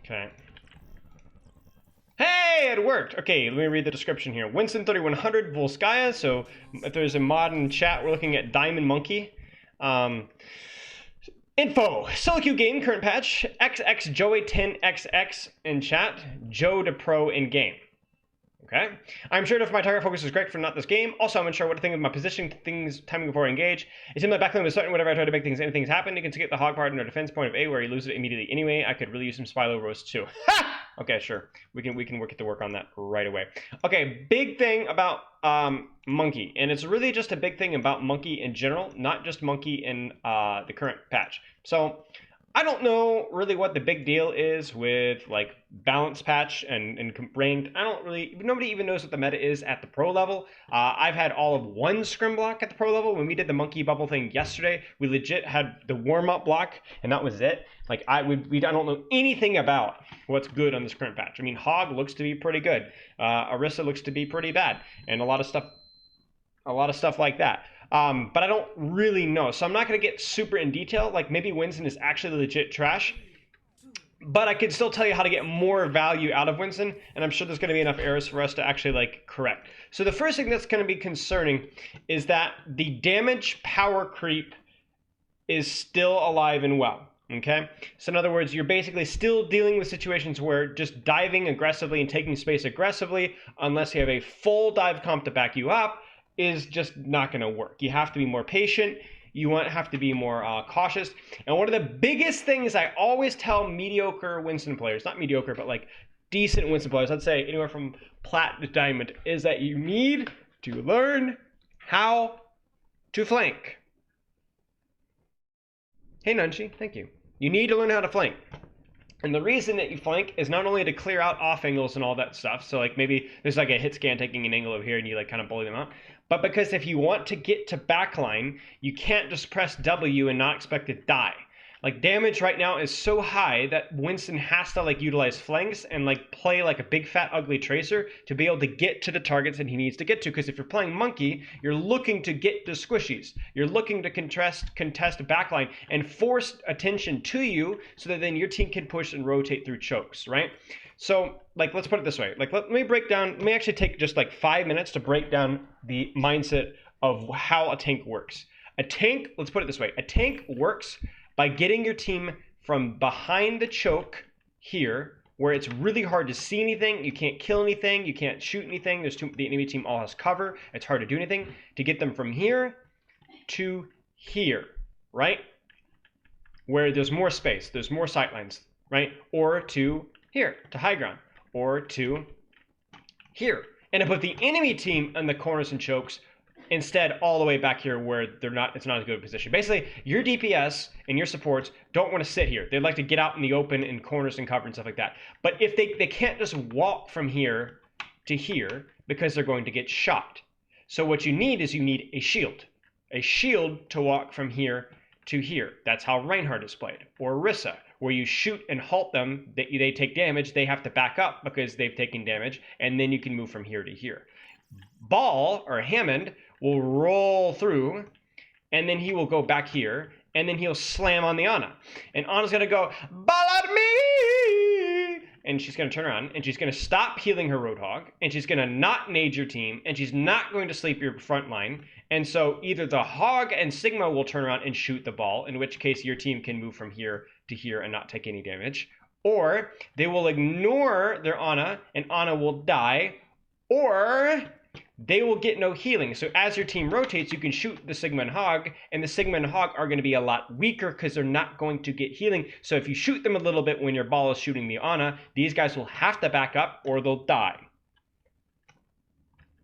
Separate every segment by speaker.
Speaker 1: Okay. Hey, it worked! Okay, let me read the description here. Winston 3100 Volskaya. So if there's a mod in chat, we're looking at Diamond Monkey. Info, solo queue game, current patch, XX Joey 10XX in chat, Joe to pro in game. Okay. I'm sure if my target focus is correct for not this game. Also, I'm unsure what to think of my positioning, things, timing before I engage. It seems like backline was certain whenever I try to make things, anything's happen. You can get the hog part in a defense point of A where you lose it immediately anyway. I could really use some Spilo roast too. Okay, sure. We can get to work on that right away. Okay, big thing about Monkey, and it's really just a big thing about Monkey in general, not just Monkey in the current patch. So I don't know really what the big deal is with like balance patch and ranked. Nobody even knows what the meta is at the pro level. I've had all of one scrim block at the pro level. When we did the monkey bubble thing yesterday, we legit had the warm up block and that was it. Like I don't know anything about what's good on this current patch. I mean, Hog looks to be pretty good. Orisa looks to be pretty bad, and a lot of stuff like that. But I don't really know, so I'm not going to get super in detail. Like maybe Winston is actually legit trash, but I can still tell you how to get more value out of Winston, and I'm sure there's going to be enough errors for us to actually like correct. So the first thing that's going to be concerning is that the damage power creep is still alive and well. Okay, so in other words, you're basically still dealing with situations where just diving aggressively and taking space aggressively, unless you have a full dive comp to back you up, is just not going to work. You have to be more patient. You have to be more cautious. And one of the biggest things I always tell mediocre Winston players, not mediocre, but like decent Winston players, I'd say anywhere from plat to diamond, is that you need to learn how to flank. Hey Nunchi, thank you. You need to learn how to flank. And the reason that you flank is not only to clear out off angles and all that stuff, so like maybe there's like a hit scan taking an angle over here and you like kind of bully them out, but because if you want to get to backline, you can't just press W and not expect to die. Like damage right now is so high that Winston has to like utilize flanks and like play like a big fat ugly tracer to be able to get to the targets that he needs to get to. Because if you're playing monkey, you're looking to get to squishies. You're looking to contest backline and force attention to you so that then your team can push and rotate through chokes, right? So like let's put it this way. Like let me actually take just like 5 minutes to break down the mindset of how a tank works. A tank, let's put it this way. A tank works by getting your team from behind the choke here, where it's really hard to see anything, you can't kill anything, you can't shoot anything, the enemy team all has cover, it's hard to do anything, to get them from here to here, right? Where there's more space, there's more sightlines, right? Or to here, to high ground, or to here. And to put the enemy team in the corners and chokes, instead all the way back here where it's not as good a position. Basically, your DPS and your supports don't want to sit here. They'd like to get out in the open in corners and cover and stuff like that. But if they can't just walk from here to here because they're going to get shot. So what you need is a shield. A shield to walk from here to here. That's how Reinhardt is played. Or Orisa, where you shoot and halt them, they take damage, they have to back up because they've taken damage, and then you can move from here to here. Ball, or Hammond, will roll through, and then he will go back here, and then he'll slam on the Ana. And Ana's going to go, ball at me! And she's going to turn around, and she's going to stop healing her Roadhog, and she's going to not nade your team, and she's not going to sleep your front line. And so either the Hog and Sigma will turn around and shoot the ball, in which case your team can move from here to here and not take any damage. Or they will ignore their Ana, and Ana will die. Or they will get no healing. So as your team rotates, you can shoot the Sigma and Hog, and the Sigma and Hog are going to be a lot weaker because they're not going to get healing. So if you shoot them a little bit when your ball is shooting the Ana, these guys will have to back up or they'll die.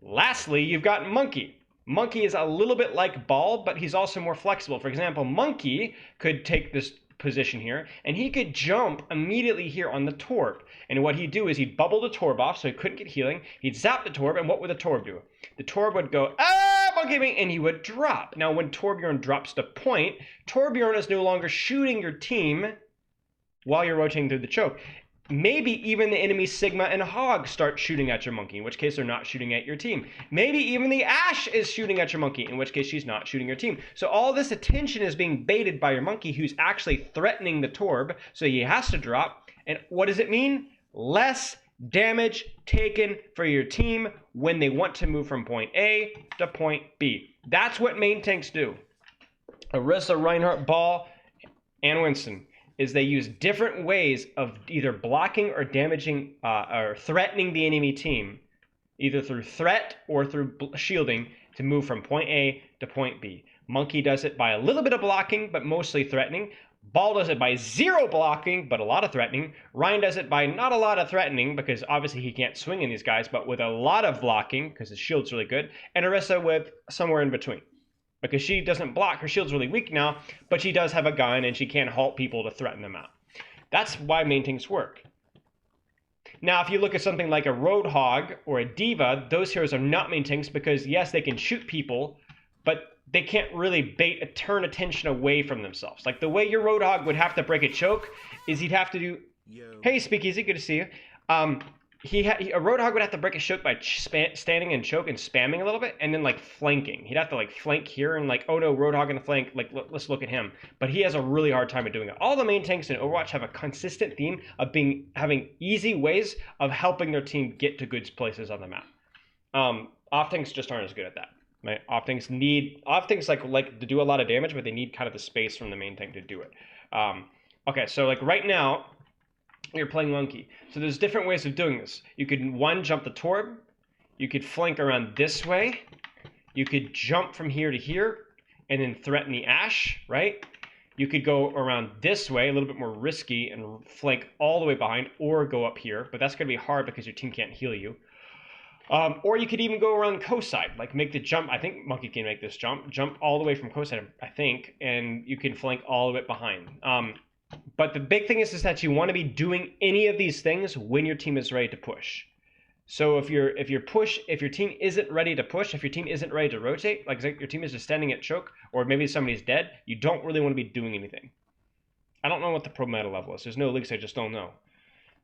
Speaker 1: Lastly, you've got Monkey. Monkey is a little bit like Ball, but he's also more flexible. For example, Monkey could take this position here, and he could jump immediately here on the Torb. And what he'd do is he'd bubble the Torb off so he couldn't get healing. He'd zap the Torb, and what would the Torb do? The Torb would go, Monkey me, and he would drop. Now when Torbjorn drops to point, Torbjorn is no longer shooting your team while you're rotating through the choke. Maybe even the enemy Sigma and Hog start shooting at your Monkey, in which case they're not shooting at your team. Maybe even the Ashe is shooting at your Monkey, in which case she's not shooting your team. So all this attention is being baited by your Monkey, who's actually threatening the Torb, so he has to drop. And what does it mean? Less damage taken for your team when they want to move from point A to point B. That's what main tanks do. Orisa, Reinhardt, Ball, and Winston is they use different ways of either blocking or damaging or threatening the enemy team, either through threat or through shielding, to move from point A to point B. Monkey does it by a little bit of blocking, but mostly threatening. Ball does it by 0 blocking, but a lot of threatening. Ryan does it by not a lot of threatening, because obviously he can't swing in these guys, but with a lot of blocking, because his shield's really good. And Orisa with somewhere in between, because she doesn't block. Her shield's really weak now, but she does have a gun, and she can halt people to threaten them out. That's why main tanks work. Now, if you look at something like a Roadhog or a Diva, those heroes are not main tanks because, yes, they can shoot people, but they can't really turn attention away from themselves. Like, the way your Roadhog would have to break a choke is he'd have to do... Yo. Hey, Speakeasy, good to see you. A Roadhog would have to break a choke by standing and choke and spamming a little bit, and then, like, flanking. He'd have to, like, flank here and, like, oh no, Roadhog in the flank, like, let's look at him. But he has a really hard time of doing it. All the main tanks in Overwatch have a consistent theme of having easy ways of helping their team get to good places on the map. Off tanks just aren't as good at that. Right? Off tanks like to do a lot of damage, but they need kind of the space from the main tank to do it. Okay, so, like, right now, you're playing Monkey. So there's different ways of doing this. You could, one, jump the Torb. You could flank around this way. You could jump from here to here and then threaten the Ashe, right? You could go around this way, a little bit more risky, and flank all the way behind, or go up here. But that's going to be hard because your team can't heal you. Or you could even go around coast side, like make the jump. I think Monkey can make this jump all the way from coast side, I think, and you can flank all the way behind. But the big thing is that you want to be doing any of these things when your team is ready to push. So if your team isn't ready to push, if your team isn't ready to rotate, like your team is just standing at choke, or maybe somebody's dead, you don't really want to be doing anything. I don't know what the pro meta level is. There's no leaks, I just don't know.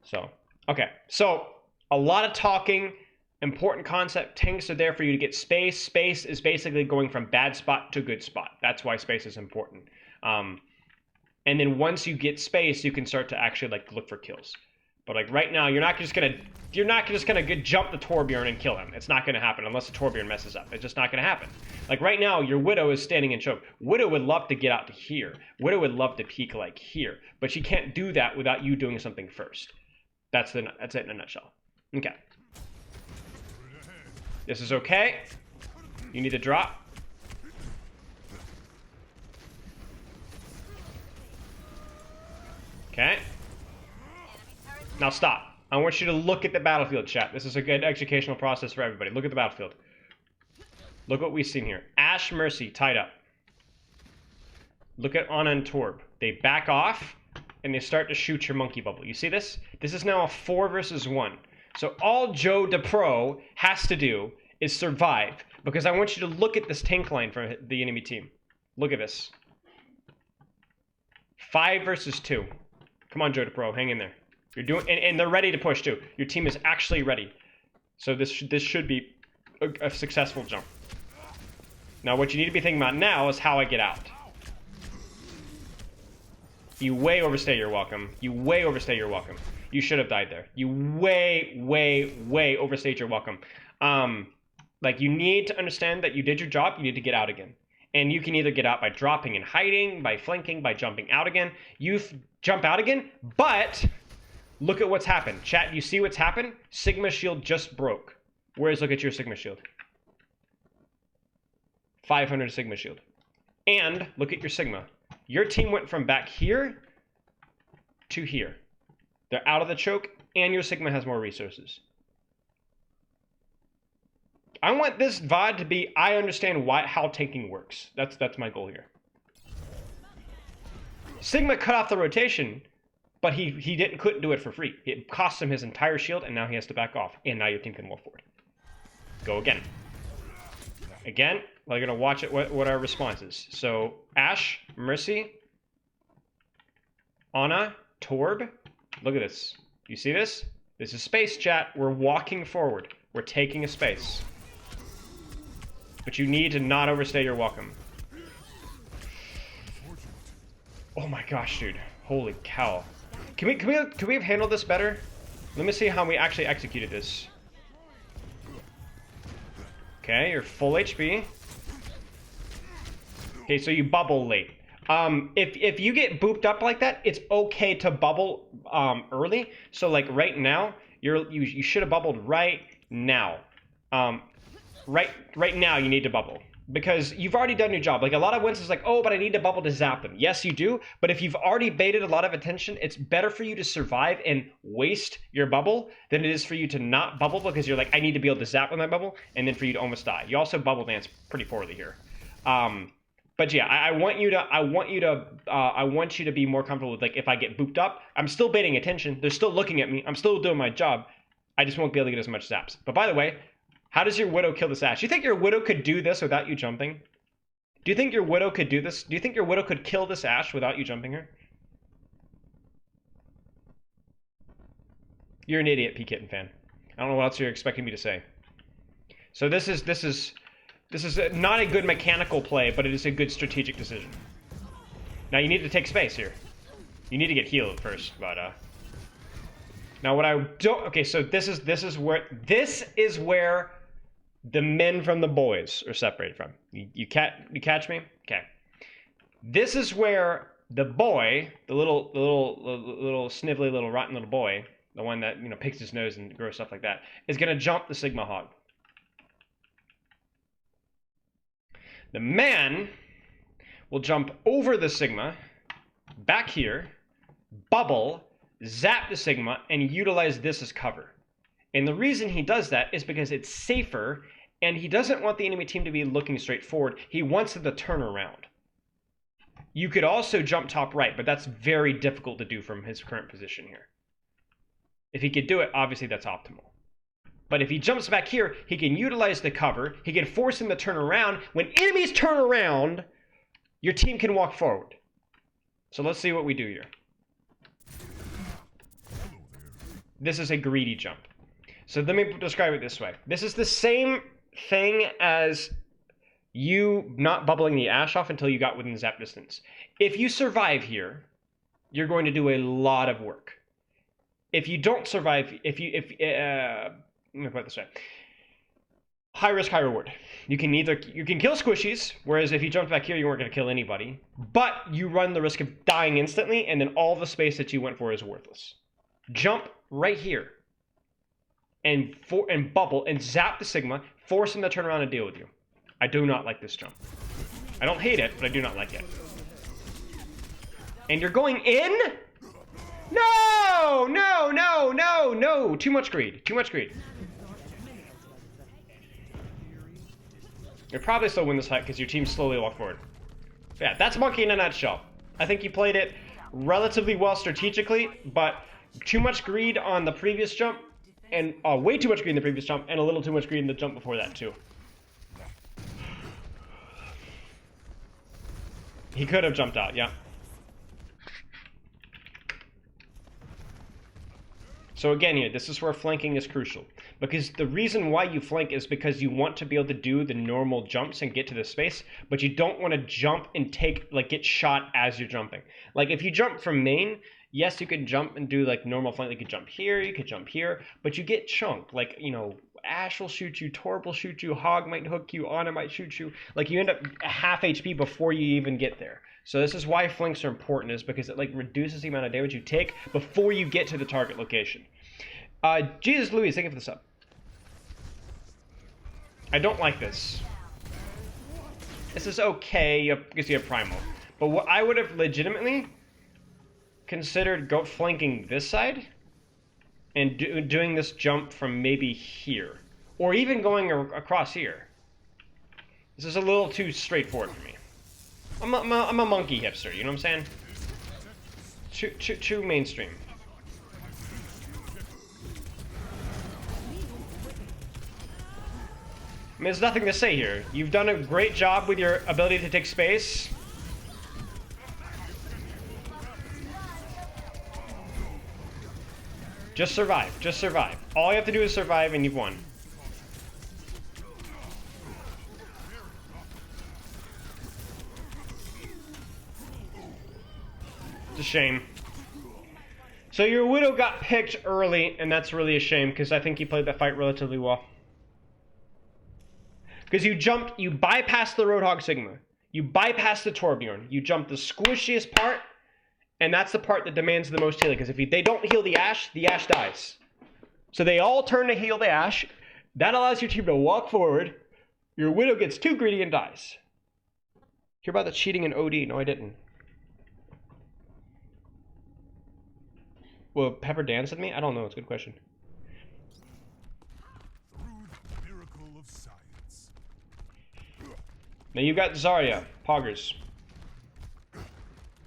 Speaker 1: So, okay. So, a lot of talking, important concept. Tanks are there for you to get space. Space is basically going from bad spot to good spot. That's why space is important. And then once you get space, you can start to actually, like, look for kills. But, like, right now, you're not just gonna jump the Torbjorn and kill him. It's not gonna happen unless the Torbjorn messes up. It's just not gonna happen. Like, right now, your Widow is standing in choke. Widow would love to get out to here. Widow would love to peek, like, here. But she can't do that without you doing something first. That's it in a nutshell. Okay. This is okay. You need to drop. Okay. Now stop. I want you to look at the battlefield, chat. This is a good educational process for everybody. Look at the battlefield. Look what we've seen here. Ashe, Mercy, tied up. Look at Ana and Torb. They back off, and they start to shoot your monkey bubble. You see this? This is now a 4 versus 1. So all Joe DePro has to do is survive, because I want you to look at this tank line from the enemy team. Look at this. 5 versus 2. Come on, Joe DePro, hang in there. You're doing, and they're ready to push too. Your team is actually ready. So this should be a successful jump. Now what you need to be thinking about now is how I get out. You way overstay your welcome. You way overstay your welcome. You should have died there. You way overstayed your welcome. Like, you need to understand that you did your job. You need to get out again. And you can either get out by dropping and hiding, by flanking, by jumping out again. You jump out again, but look at what's happened. Chat, you see what's happened? Sigma shield just broke. Whereas, look at your Sigma shield. 500 Sigma shield. And look at your Sigma. Your team went from back here to here. They're out of the choke, and your Sigma has more resources. I want this VOD to be, I understand how tanking works. That's my goal here. Sigma cut off the rotation, but he couldn't do it for free. It cost him his entire shield, and now he has to back off. And now your team can move forward. Go again. Again, we're gonna watch it. What our response is. So Ashe, Mercy, Ana, Torb. Look at this. You see this? This is space, chat. We're walking forward. We're taking a space. But you need to not overstay your welcome. Oh my gosh, dude. Holy cow. Can we have handled this better? Let me see how we actually executed this. Okay, you're full HP. Okay, so you bubble late. If you get booped up like that, it's okay to bubble early. So like right now, you should have bubbled right now. Right now you need to bubble because you've already done your job. Like a lot of wins is like, oh, but I need to bubble to zap them. Yes, you do. But if you've already baited a lot of attention, it's better for you to survive and waste your bubble than it is for you to not bubble because you're like, I need to be able to zap with my bubble, and then for you to almost die. You also bubble dance pretty poorly here. But yeah, I want you to be more comfortable with like if I get booped up, I'm still baiting attention. They're still looking at me. I'm still doing my job. I just won't be able to get as much zaps. But by the way, how does your Widow kill this Ashe? Do you think your Widow could do this without you jumping? Do you think your Widow could do this? Do you think your Widow could kill this Ashe without you jumping her? You're an idiot, P-Kitten fan. I don't know what else you're expecting me to say. So this is not a good mechanical play, but it is a good strategic decision. Now you need to take space here. You need to get healed first, but now what I don't. Okay, so this is where the men from the boys are separated from. You catch me? Okay. This is where the boy, the little snivelly little rotten little boy, the one that picks his nose and grows stuff like that, is gonna jump the Sigma hog. The man will jump over the Sigma, back here, bubble, zap the Sigma, and utilize this as cover. And the reason he does that is because it's safer, and he doesn't want the enemy team to be looking straight forward. He wants it to turn around. You could also jump top right, but that's very difficult to do from his current position here. If he could do it, obviously that's optimal. But if he jumps back here, he can utilize the cover. He can force him to turn around. When enemies turn around, your team can walk forward. So let's see what we do here. This is a greedy jump. So let me describe it this way. This is the same thing as you not bubbling the Ashe off until you got within zap distance. If you survive here, you're going to do a lot of work. If you don't survive, let me put it this way. High risk, high reward. You can kill squishies, whereas if you jumped back here, you weren't going to kill anybody. But you run the risk of dying instantly, and then all the space that you went for is worthless. Jump right here, and bubble and zap the Sigma, force him to turn around and deal with you. I do not like this jump. I don't hate it, but I do not like it. And you're going in? No! No! No! No! No! Too much greed. Too much greed. You'll probably still win this fight because your team slowly walk forward. Yeah, that's Monkey in a nutshell. I think you played it relatively well strategically, but too much greed on the previous jump, and way too much greed in the previous jump, and a little too much greed in the jump before that too. He could have jumped out, yeah. So again here, this is where flanking is crucial. Because the reason why you flank is because you want to be able to do the normal jumps and get to the space, but you don't want to jump and get shot as you're jumping. Like if you jump from main, yes, you could jump and do like normal flank. You could jump here, but you get chunked. Like, Ashe will shoot you, Torb will shoot you, Hog might hook you, Ana might shoot you. Like you end up half HP before you even get there. So this is why flanks are important, is because it reduces the amount of damage you take before you get to the target location. Jesus Louise, thank you for the sub. I don't like this. This is okay, because you have Primal. But what I would have legitimately considered flanking this side and doing this jump from maybe here. Or even going across here. This is a little too straightforward for me. I'm a monkey hipster, you know what I'm saying? Too mainstream. I mean, there's nothing to say here. You've done a great job with your ability to take space. Just survive. Just survive. All you have to do is survive and you've won. It's a shame. So your Widow got picked early, and that's really a shame, because I think you played that fight relatively well. Because you jumped, you bypassed the Roadhog Sigma. You bypassed the Torbjorn. You jumped the squishiest part, and that's the part that demands the most healing, because if they don't heal the Ashe dies. So they all turn to heal the Ashe. That allows your team to walk forward. Your Widow gets too greedy and dies. Hear about the cheating in OD? No, I didn't. Will Pepper dance with me? I don't know. It's a good question. Now you've got Zarya, Poggers.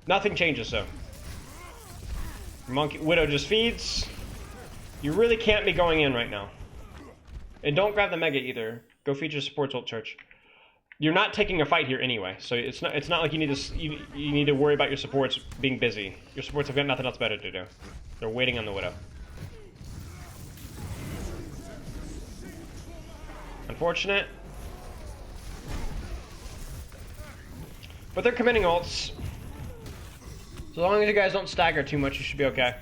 Speaker 1: Nothing changes though. Monkey Widow just feeds. You really can't be going in right now. And don't grab the Mega either. Go feed your supports, Ult Church. You're not taking a fight here anyway, so it's not like you need to you need to worry about your supports being busy. Your supports have got nothing else better to do. They're waiting on the Widow. Unfortunate. But they're committing ults. So long as you guys don't stagger too much, you should be okay.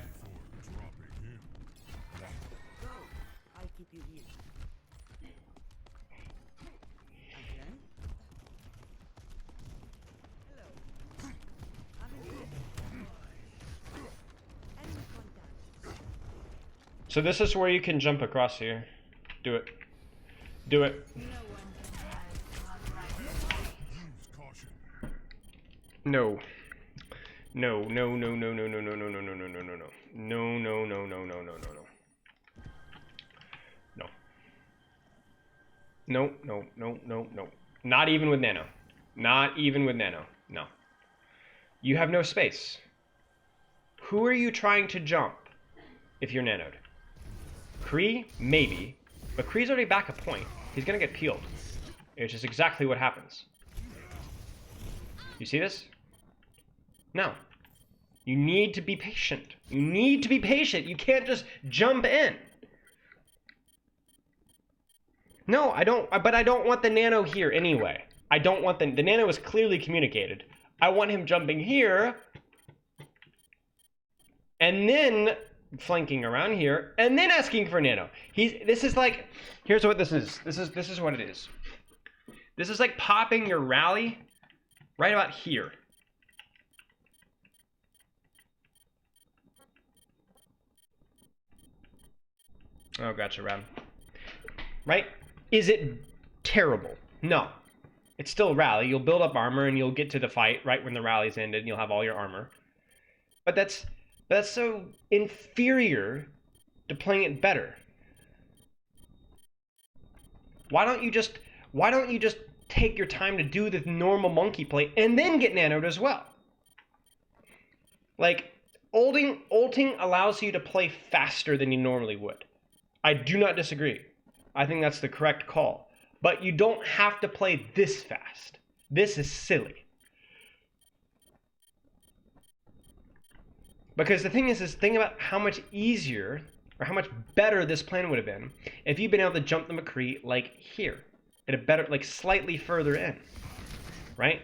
Speaker 1: So this is where you can jump across here. Do it. Do it. No. No, no, no, no, no, no, no, no, no, no, no, no, no, no. No, no, no, no, no, no, no, no. No. No, no, no, no, no. Not even with Nano. Not even with Nano. No. You have no space. Who are you trying to jump if you're nanoed? McCree? Maybe. But McCree's already back a point. He's gonna get peeled. Which is exactly what happens. You see this? No. You need to be patient. You need to be patient. You can't just jump in. No, I don't. But I don't want the nano here anyway. I don't want the nano is clearly communicated. I want him jumping here. And then flanking around here. And then asking for nano. This is like, here's what this is. This is what it is. This is like popping your rally right about here. Oh, gotcha, Ram. Right? Is it terrible? No. It's still a rally. You'll build up armor and you'll get to the fight right when the rally's ended and you'll have all your armor. But that's so inferior to playing it better. Why don't you just take your time to do the normal monkey play and then get nanoed as well? Like, ulting allows you to play faster than you normally would. I do not disagree. I think that's the correct call. But you don't have to play this fast. This is silly. Because the thing is think about how much easier or how much better this plan would have been if you'd been able to jump the McCree like here. At a better, like slightly further in. Right?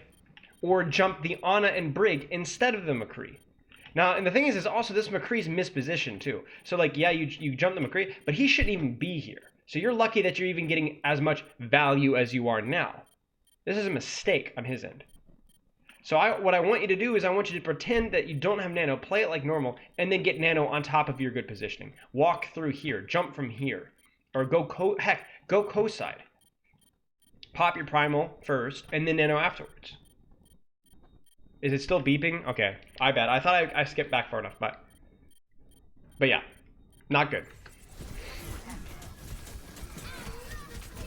Speaker 1: Or jump the Ana and Brig instead of the McCree. Now, and the thing is also this McCree's mispositioned too. So like, yeah, you jump the McCree, but he shouldn't even be here. So you're lucky that you're even getting as much value as you are now. This is a mistake on his end. So what I want you to do is I want you to pretend that you don't have nano, play it like normal, and then get nano on top of your good positioning. Walk through here, jump from here, or go co-side. Pop your primal first, and then nano afterwards. Is it still beeping? Okay, I bet. I thought I skipped back far enough, but yeah, not good.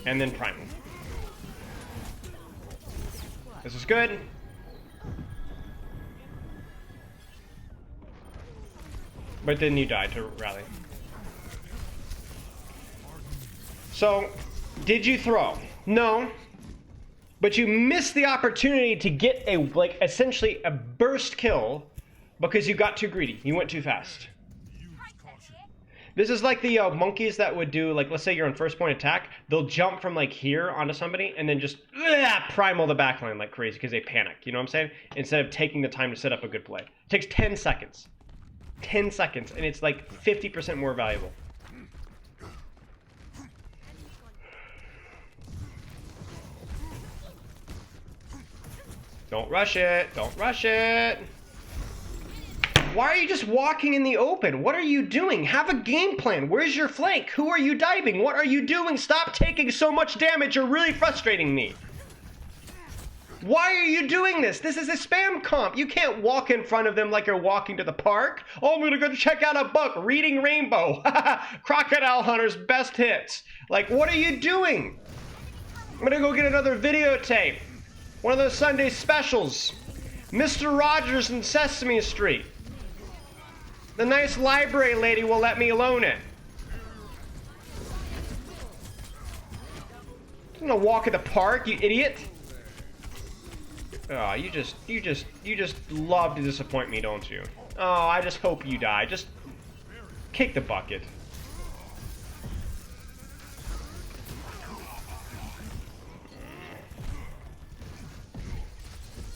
Speaker 1: And then primal. This is good. But then you die to rally. So, did you throw? No. But you missed the opportunity to get essentially a burst kill because you got too greedy. You went too fast. This is like the monkeys that would do, like, let's say you're on first point attack. They'll jump from like here onto somebody and then just primal the backline like crazy because they panic. You know what I'm saying? Instead of taking the time to set up a good play. It takes 10 seconds. 10 seconds, and it's like 50% more valuable. Don't rush it. Don't rush it. Why are you just walking in the open? What are you doing? Have a game plan. Where's your flank? Who are you diving? What are you doing? Stop taking so much damage. You're really frustrating me. Why are you doing this? This is a spam comp. You can't walk in front of them like you're walking to the park. Oh, I'm gonna go check out a book. Reading Rainbow. Crocodile Hunter's best hits. Like, what are you doing? I'm gonna go get another videotape. One of those Sunday specials. Mr. Rogers and Sesame Street. The nice library lady will let me loan it. I'm gonna walk in the park, you idiot. Oh, you just love to disappoint me, don't you? Oh, I just hope you die. Just kick the bucket.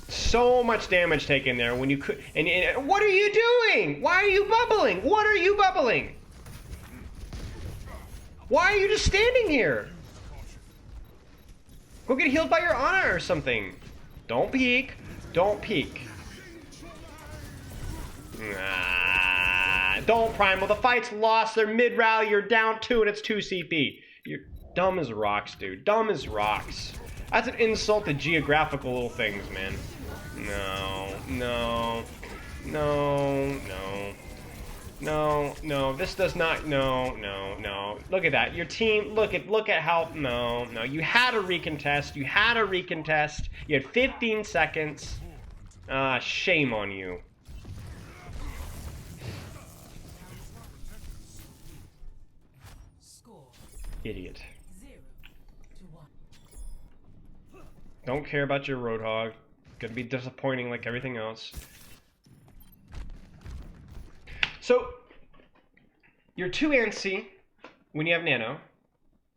Speaker 1: So much damage taken there when you could. And what are you doing? Why are you bubbling? What are you bubbling? Why are you just standing here? Go get healed by your honor or something. Don't peek. Don't peek. Don't primal. The fight's lost. They're mid-rally. You're down 2 and it's 2 CP. You're dumb as rocks, dude. Dumb as rocks. That's an insult to geographical little things, man. No, no, no, no, no, no. This does not. No, no, no. Look at that. Your team. Look at how. No, no. You had a recontest. You had a recontest. You had 15 seconds. Shame on you. Idiot. Don't care about your Roadhog. Gonna be disappointing like everything else. So, you're too antsy when you have Nano.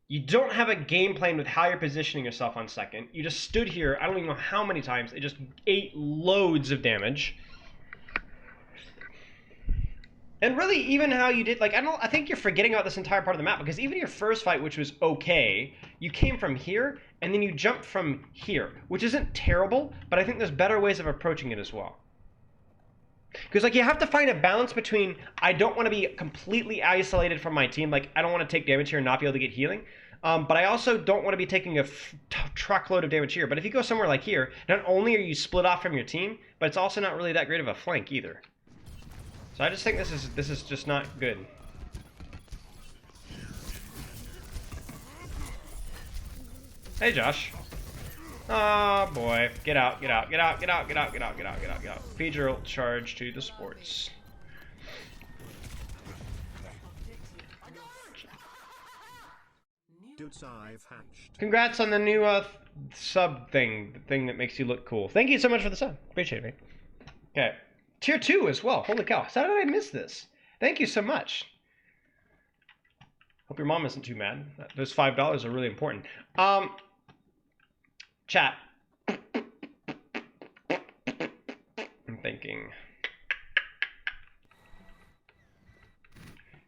Speaker 1: You don't have a game plan with how you're positioning yourself on second. You just stood here, I don't even know how many times. It just ate loads of damage. And really, even how you did, like, I think you're forgetting about this entire part of the map, because even your first fight, which was okay, you came from here, and then you jumped from here, which isn't terrible, but I think there's better ways of approaching it as well. Because, like, you have to find a balance between, I don't want to be completely isolated from my team, like, I don't want to take damage here and not be able to get healing, but I also don't want to be taking a truckload of damage here. But if you go somewhere like here, not only are you split off from your team, but it's also not really that great of a flank either. So I just think this is just not good. Hey, Josh. Oh boy, get out, get out, get out, get out, get out, get out, get out, get out, get out. Feed your ult charge to the sports. Congrats on the new sub thing, the thing that makes you look cool. Thank you so much for the sub. Appreciate it. Okay. Tier 2 as well. Holy cow. How did I miss this? Thank you so much. Hope your mom isn't too mad. Those $5 are really important. Chat. I'm thinking.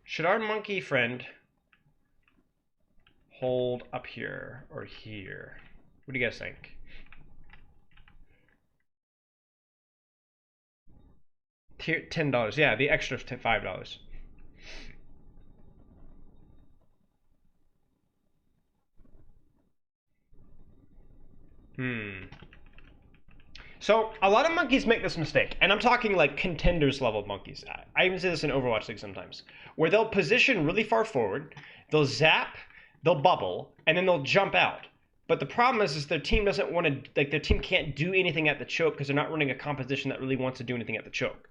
Speaker 1: Should our monkey friend hold up here or here? What do you guys think? Tier $10. Yeah, the extra $5. So a lot of monkeys make this mistake, and I'm talking like contenders level monkeys. I even see this in Overwatch League sometimes, where they'll position really far forward, they'll zap, they'll bubble, and then they'll jump out. But the problem is their team doesn't want to, like, their team can't do anything at the choke because they're not running a composition that really wants to do anything at the choke.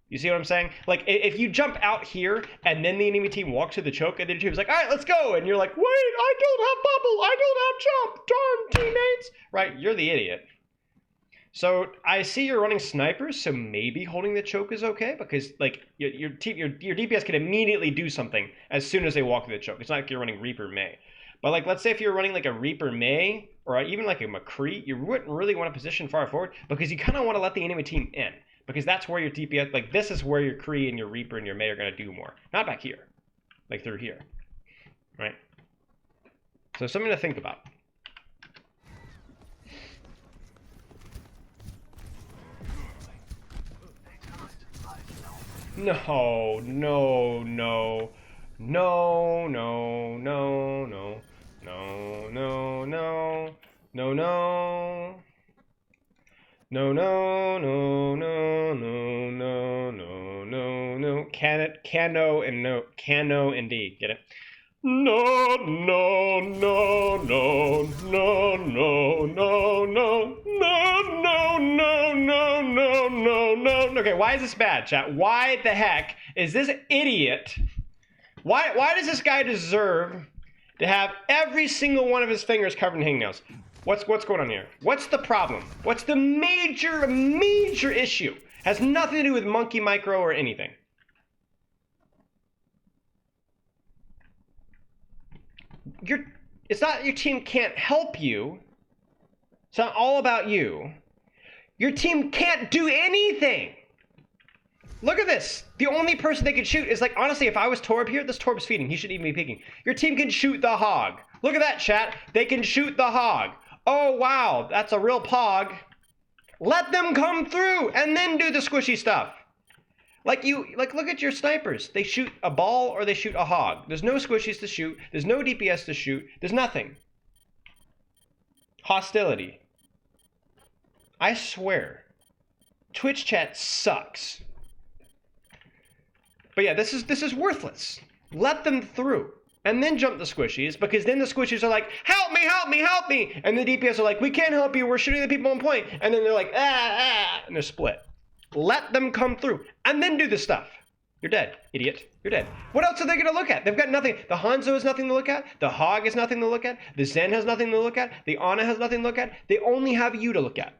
Speaker 1: You see what I'm saying? Like, if you jump out here and then the enemy team walks to the choke and the team's like, all right, let's go. And you're like, wait, I don't have bubble. I don't have jump. Darn teammates. Right? You're the idiot. So I see you're running snipers, so maybe holding the choke is okay because, like, your DPS can immediately do something as soon as they walk through the choke. It's not like you're running Reaper May. But, like, let's say if you're running like a Reaper May or even like a McCree, you wouldn't really want to position far forward because you kind of want to let the enemy team in. Because that's where your DPS, like this is where your Kree and your Reaper and your May are going to do more. Not back here. Like through here. Right? So something to think about. No, no, no. No, no, no, no. No, no, no. No, no. No, no, no, no, no, no, no, no, no. Can no, and no. Can no, indeed. Get it? No, no, no, no, no, no, no, no, no, no, no, no, no, no, no. Okay, why is this bad, chat? Why the heck is this idiot? Why does this guy deserve to have every single one of his fingers covered in hangnails? What's going on here? What's the problem? What's the major issue? Has nothing to do with Monkey Micro or anything. It's not your team can't help you. It's not all about you. Your team can't do anything. Look at this. The only person they can shoot is like, honestly, if I was Torb here, this Torb's feeding. He shouldn't even be peeking. Your team can shoot the hog. Look at that, chat. They can shoot the hog. Oh, wow. That's a real pog. Let them come through and then do the squishy stuff. Like look at your snipers. They shoot a ball or they shoot a hog. There's no squishies to shoot. There's no DPS to shoot. There's nothing. Hostility. I swear. Twitch chat sucks. But yeah, this is worthless. Let them through. And then jump the squishies, because then the squishies are like, help me, help me, help me! And the DPS are like, we can't help you, we're shooting the people on point. And then they're like, and they're split. Let them come through, and then do the stuff. You're dead, idiot. You're dead. What else are they going to look at? They've got nothing. The Hanzo has nothing to look at. The Hog has nothing to look at. The Zen has nothing to look at. The Ana has nothing to look at. They only have you to look at.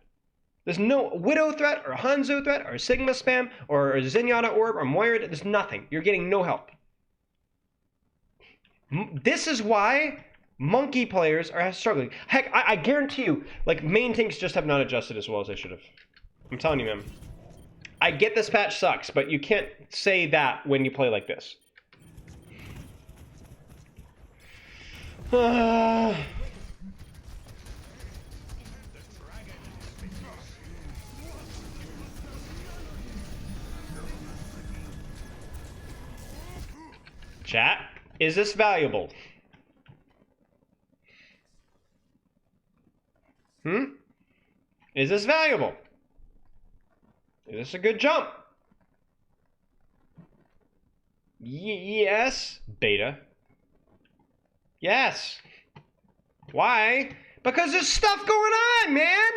Speaker 1: There's no Widow threat, or Hanzo threat, or Sigma spam, or Zenyatta orb, or Moira. There's nothing. You're getting no help. This is why monkey players are struggling. Heck, I guarantee you, like, main tanks just have not adjusted as well as they should have. I'm telling you, man. I get this patch sucks, but you can't say that when you play like this. Chat, is this valuable? Is this valuable? Is this a good jump? Yes. Beta. Yes. Why? Because there's stuff going on, man!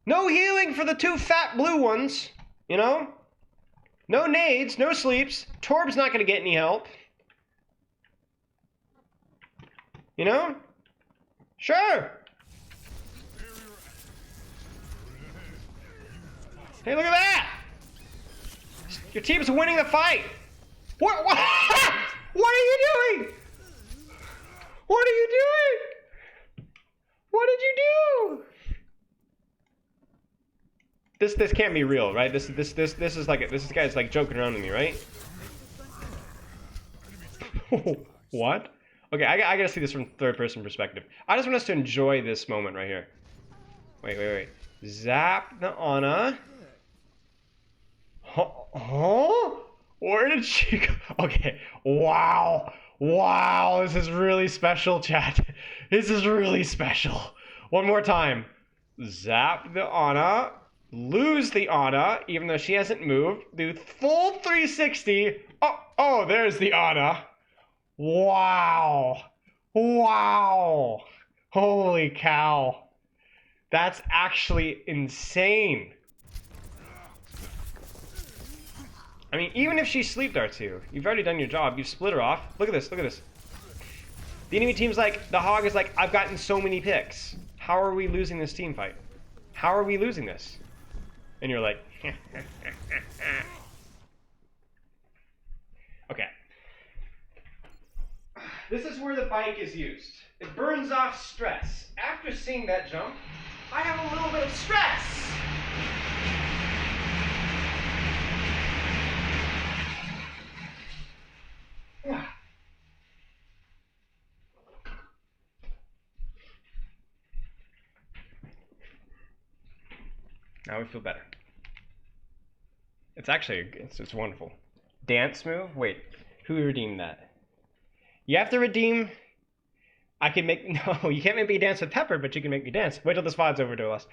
Speaker 1: No healing for the two fat blue ones, you know? No nades, no sleeps. Torb's not gonna get any help. You know? Sure. Hey, look at that! Your team's winning the fight! What? What are you doing? What are you doing? What did you do? This can't be real, right? This is like this guy's like joking around with me, right? What? Okay, I gotta see this from third-person perspective. I just want us to enjoy this moment right here. Wait. Zap the Ana. Huh? Where did she go? Okay. Wow. This is really special, chat. This is really special. One more time. Zap the Ana. Lose the Ana, even though she hasn't moved. Do full 360. Oh, there's the Ana. Wow. Holy cow. That's actually insane. I mean, even if she sleep darts you, you've already done your job. You've split her off. Look at this. The enemy team's like, the Hog is like, I've gotten so many picks. How are we losing this team fight? How are we losing this? And you're like, okay. This is where the bike is used. It burns off stress. After seeing that jump, I have a little bit of stress. Now we feel better. It's actually, it's wonderful. Dance move? Wait, who redeemed that? You have to redeem... I can make... No, you can't make me dance with Pepper, but you can make me dance. Wait till this VOD's over, Duelist.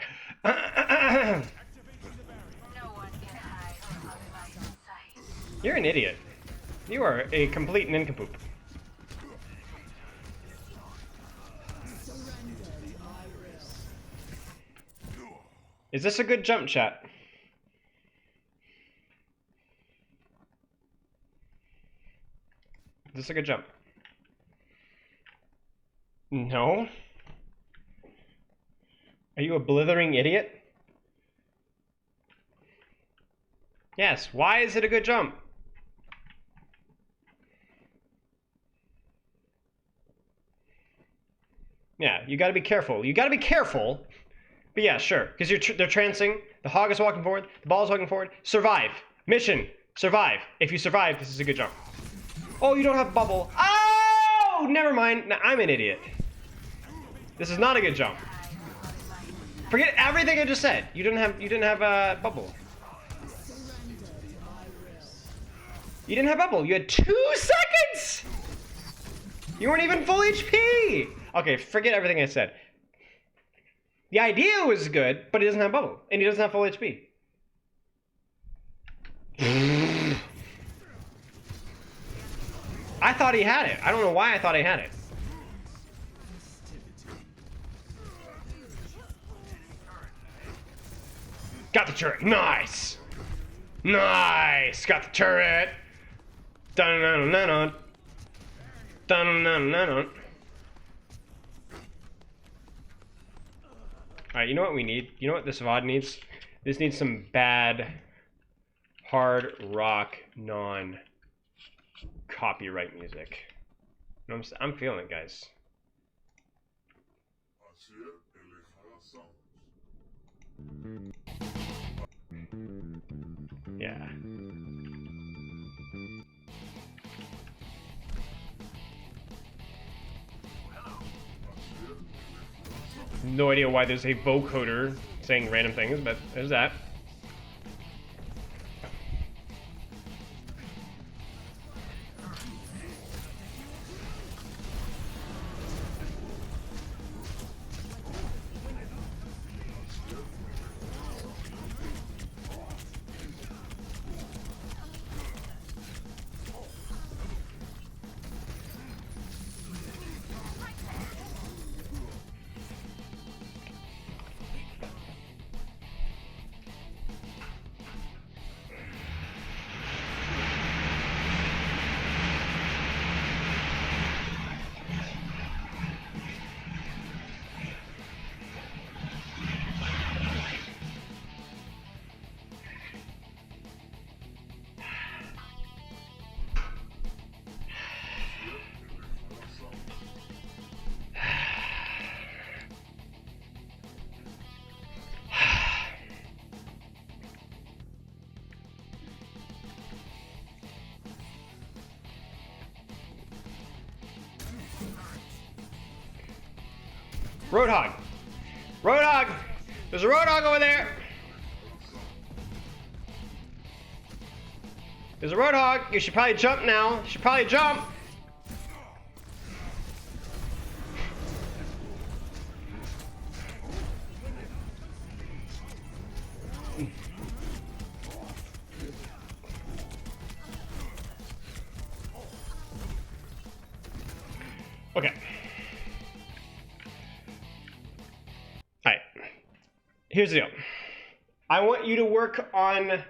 Speaker 1: You're an idiot. You are a complete nincompoop. Is this a good jump, chat? Is this a good jump? No? Are you a blithering idiot? Yes, why is it a good jump? Yeah, you gotta be careful. You gotta be careful. But yeah, sure, because they're trancing, the hog is walking forward, the ball is walking forward. Survive. Mission. Survive. If you survive, this is a good jump. Oh, you don't have bubble. Oh, never mind. No, I'm an idiot. This is not a good jump. Forget everything I just said. You didn't have bubble. You didn't have bubble. You had 2 seconds. You weren't even full HP. Okay, forget everything I said. The idea was good, but he doesn't have bubble, and he doesn't have full HP. I thought he had it. I don't know why I thought he had it. Got the turret. Nice. Nice. Got the turret. Dun-dun-dun-dun-dun. Dun-dun-dun-dun-dun. Alright, you know what we need? You know what this VOD needs? This needs some bad, hard rock, non-copyright music. You know what I'm feeling it, guys. Yeah. No idea why there's a vocoder saying random things, but there's that. Roadhog! Roadhog! There's a Roadhog over there! There's a Roadhog! You should probably jump now. You should probably jump! Okay. Alright. Here's the deal. I want you to work on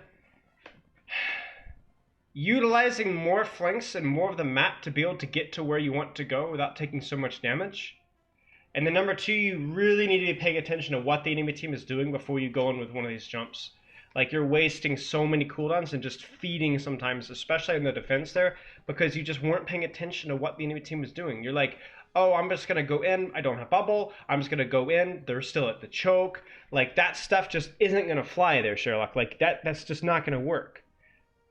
Speaker 1: utilizing more flanks and more of the map to be able to get to where you want to go without taking so much damage. And then number two, you really need to be paying attention to what the enemy team is doing before you go in with one of these jumps. Like, you're wasting so many cooldowns and just feeding sometimes, especially in the defense there, because you just weren't paying attention to what the enemy team is doing. You're like, oh, I'm just going to go in. I don't have bubble. I'm just going to go in. They're still at the choke. Like, that stuff just isn't going to fly there, Sherlock. Like, that's just not going to work.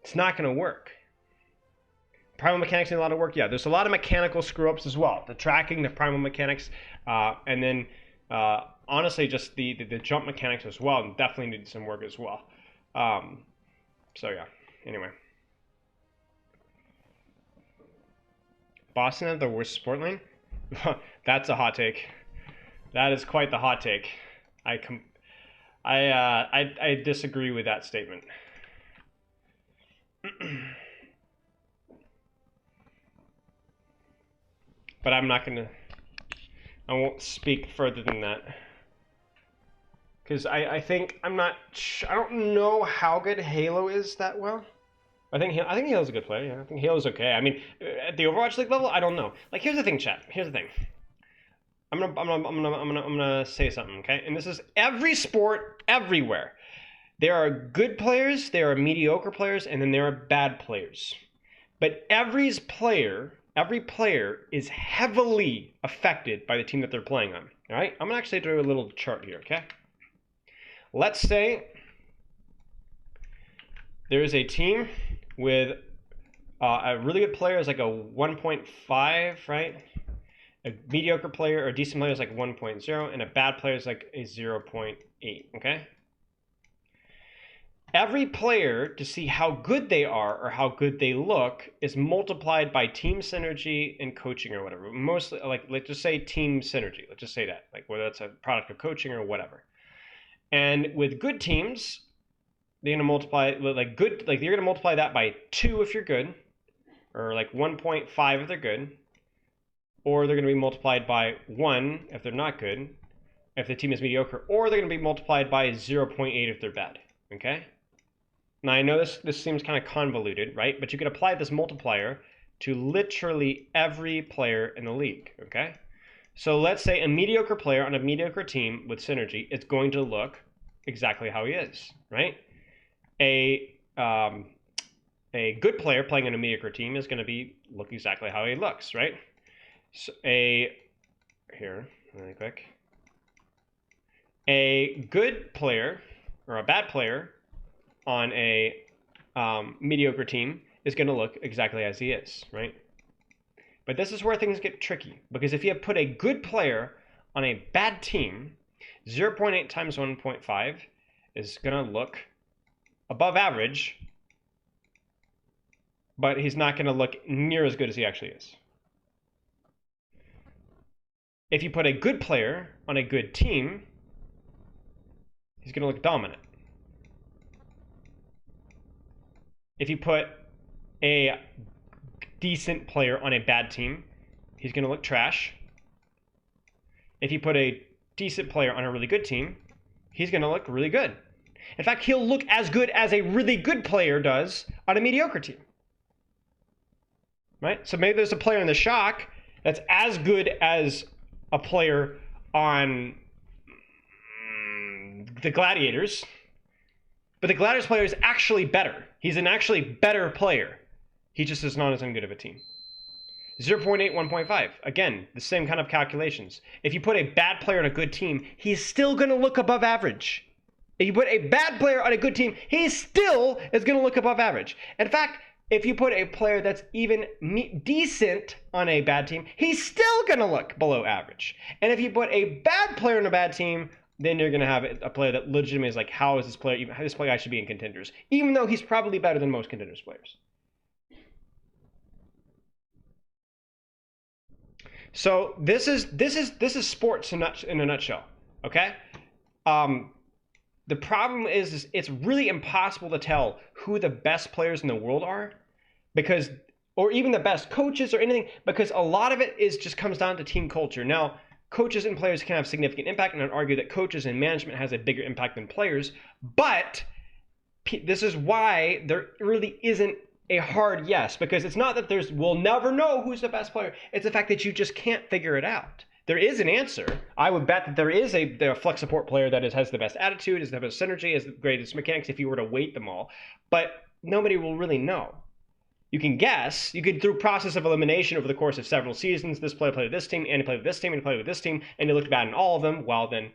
Speaker 1: It's not going to work. Primal mechanics need a lot of work. Yeah, there's a lot of mechanical screw-ups as well. The tracking, the primal mechanics, and then Honestly, just the jump mechanics as well definitely need some work as well. So yeah. Anyway, Boston have the worst support lane. That's a hot take. That is quite the hot take. I disagree with that statement. But I won't speak further than that. Because I don't know how good Halo is that well. I think Halo's a good player. Yeah, I think Halo's okay. I mean, at the Overwatch League level, I don't know. Like, here's the thing, chat. Here's the thing. I'm gonna say something, okay? And this is every sport, everywhere. There are good players, there are mediocre players, and then there are bad players. But every player is heavily affected by the team that they're playing on. All right? I'm gonna actually do a little chart here, okay? Let's say there is a team with a really good player is like a 1.5, right? A mediocre player or a decent player is like 1.0, and a bad player is like a 0.8, okay? Every player, to see how good they are or how good they look, is multiplied by team synergy and coaching or whatever. Mostly, like, let's just say team synergy. Let's just say that, like, whether that's a product of coaching or whatever. And with good teams, they're gonna multiply you're gonna multiply that by 2 if you're good, or like 1.5 if they're good, or they're gonna be multiplied by 1 if they're not good, if the team is mediocre, or they're gonna be multiplied by 0.8 if they're bad. Okay. Now I know this seems kind of convoluted, right? But you can apply this multiplier to literally every player in the league, okay? So let's say a mediocre player on a mediocre team with synergy is going to look exactly how he is, right? A good player playing on a mediocre team is going to look exactly how he looks, right? So here, really quick. A good player or a bad player on a mediocre team is going to look exactly as he is, right? But this is where things get tricky, because if you put a good player on a bad team, 0.8 times 1.5 is going to look above average, but he's not going to look near as good as he actually is. If you put a good player on a good team, he's going to look dominant. If you put a decent player on a bad team, he's going to look trash. If you put a decent player on a really good team, he's going to look really good. In fact, he'll look as good as a really good player does on a mediocre team. Right? So maybe there's a player in the Shock that's as good as a player on the Gladiators, but the Gladiators player is actually better. He's an actually better player. He just is not as good of a team. 0.8, 1.5. Again, the same kind of calculations. If you put a bad player on a good team, he's still going to look above average. If you put a bad player on a good team, he still is going to look above average. In fact, if you put a player that's even decent on a bad team, he's still going to look below average. And if you put a bad player on a bad team, then you're going to have a player that legitimately is like, how is this player, even this player should be in contenders, even though he's probably better than most contenders players. So this is sports in a nutshell, okay? The problem is it's really impossible to tell who the best players in the world are, because, or even the best coaches or anything, because a lot of it just comes down to team culture. Now, coaches and players can have significant impact, and I'd argue that coaches and management has a bigger impact than players, but this is why there really isn't a hard yes, because it's not that we'll never know who's the best player. It's the fact that you just can't figure it out. There is an answer. I would bet that there is the flex support player that has the best attitude, has the best synergy, has the greatest mechanics if you were to weight them all, but nobody will really know. You can guess. You could, through process of elimination over the course of several seasons, this player played with this team, and he played with this team, and he played with this team, and he looked bad in all of them. Well, then,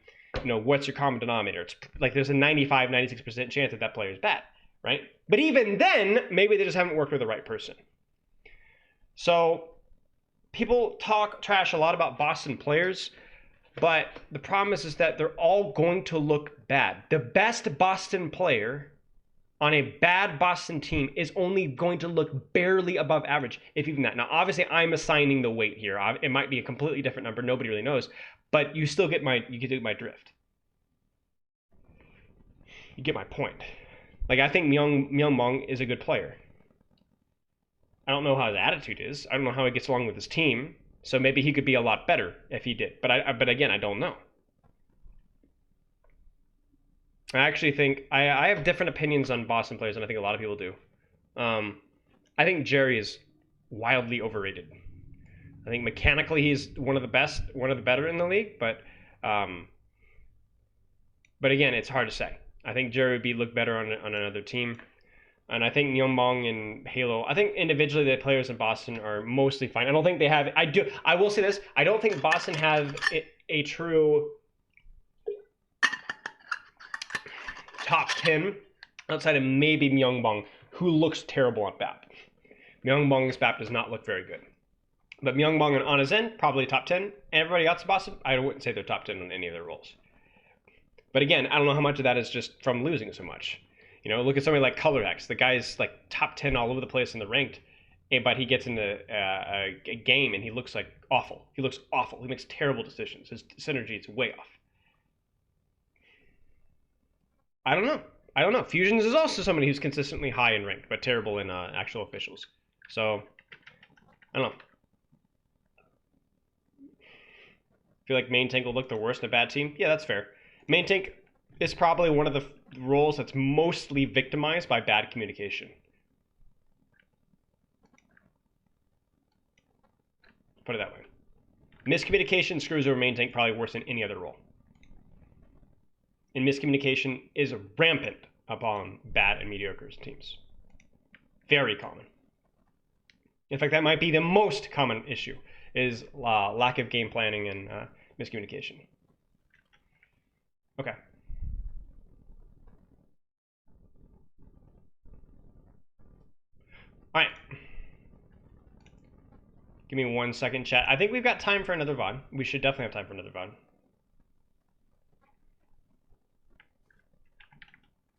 Speaker 1: what's your common denominator? It's like there's a 95, 96% chance that player is bad, right? But even then, maybe they just haven't worked with the right person. So people talk trash a lot about Boston players. But the problem is that they're all going to look bad. The best Boston player on a bad Boston team is only going to look barely above average, if even that. Now, obviously, I'm assigning the weight here. It might be a completely different number. Nobody really knows. But you still get my drift. You get my point. Like, I think Myung is a good player. I don't know how his attitude is. I don't know how he gets along with his team. So maybe he could be a lot better if he did. But again, I don't know. I actually think I have different opinions on Boston players than I think a lot of people do. I think Jerry is wildly overrated. I think mechanically he's one of the best, one of the better in the league, but again, it's hard to say. I think Jerry would look better on another team. And I think Myungbong and Halo, I think individually the players in Boston are mostly fine. I don't think they have, I will say this, I don't think Boston have a true top 10 outside of maybe Myungbong, who looks terrible on BAP. Myungbong's BAP does not look very good. But Myungbong on his end, probably top 10. Everybody else in Boston, I wouldn't say they're top 10 on any of their roles. But again, I don't know how much of that is just from losing so much. You know, look at somebody like ColorX. The guy's like top 10 all over the place in the ranked, but he gets into a game and he looks like awful. He looks awful. He makes terrible decisions. His synergy is way off. I don't know. Fusions is also somebody who's consistently high in ranked, but terrible in actual officials. So, I don't know. Feel like main tank will look the worst in a bad team? Yeah, that's fair. Main tank is probably one of the roles that's mostly victimized by bad communication. Put it that way. Miscommunication screws over main tank probably worse than any other role. And miscommunication is rampant upon bad and mediocre teams. Very common. In fact, that might be the most common issue, is lack of game planning and miscommunication. Okay. All right. Give me 1 second, chat. I think we've got time for another VOD. We should definitely have time for another VOD.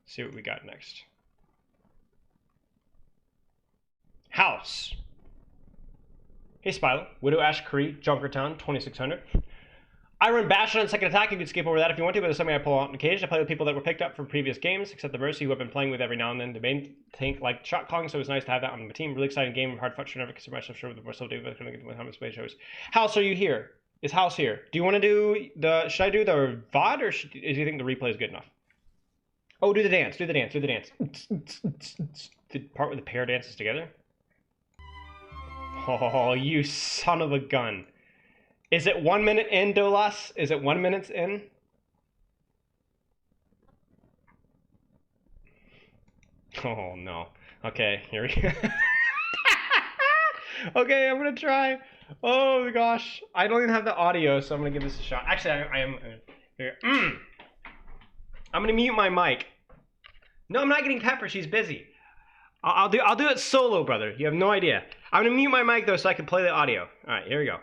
Speaker 1: See what we got next. House. Hey, Spilo. Widow, Ashe, McCree, Junkertown, 2600. I run Bash on second attack. You can skip over that if you want to, but it's something I pull out on occasion. I play with people that were picked up from previous games, except the Mercy, who I've been playing with every now and then. The main tank like shot calling, so it's nice to have that on the team. Really exciting game. Hard fought, never consider myself sure with the more so David couldn't get with how much play shows. House, are you here? Is House here? Do you want to do the? Should I do the VOD or do you think the replay is good enough? Oh, do the dance. Do the dance. Do the dance. The part where the pair dances together. Oh, you son of a gun. Is it 1 minute in, Dolas? Is it 1 minute in? Oh, no. Okay, here we go. Okay, I'm gonna try. Oh, gosh. I don't even have the audio, so I'm gonna give this a shot. Actually, I am... Here. I'm gonna mute my mic. No, I'm not getting Pepper. She's busy. I'll do it solo, brother. You have no idea. I'm gonna mute my mic, though, so I can play the audio. All right, here we go.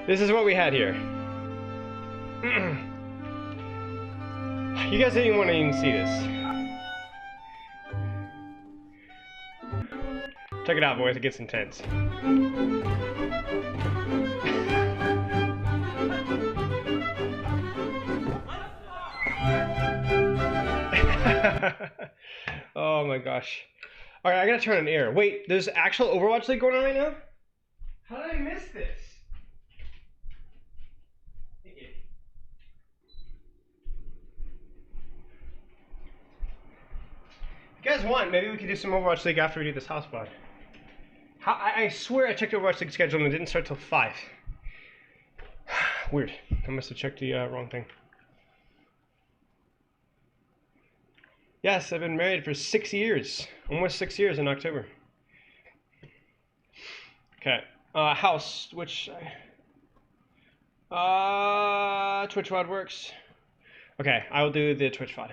Speaker 1: This is what we had here. You guys didn't even want to even see this. Check it out, boys. It gets intense. Oh my gosh. Alright, I gotta turn on air. Wait, there's actual Overwatch League going on right now? How did I miss this? If you guys want, maybe we could do some Overwatch League after we do this house pod. I swear I checked the Overwatch League schedule and it didn't start till 5. Weird. I must have checked the wrong thing. Yes, I've been married for 6 years. Almost 6 years in October. Okay. House, which... Twitch VOD works. Okay, I will do the Twitch VOD.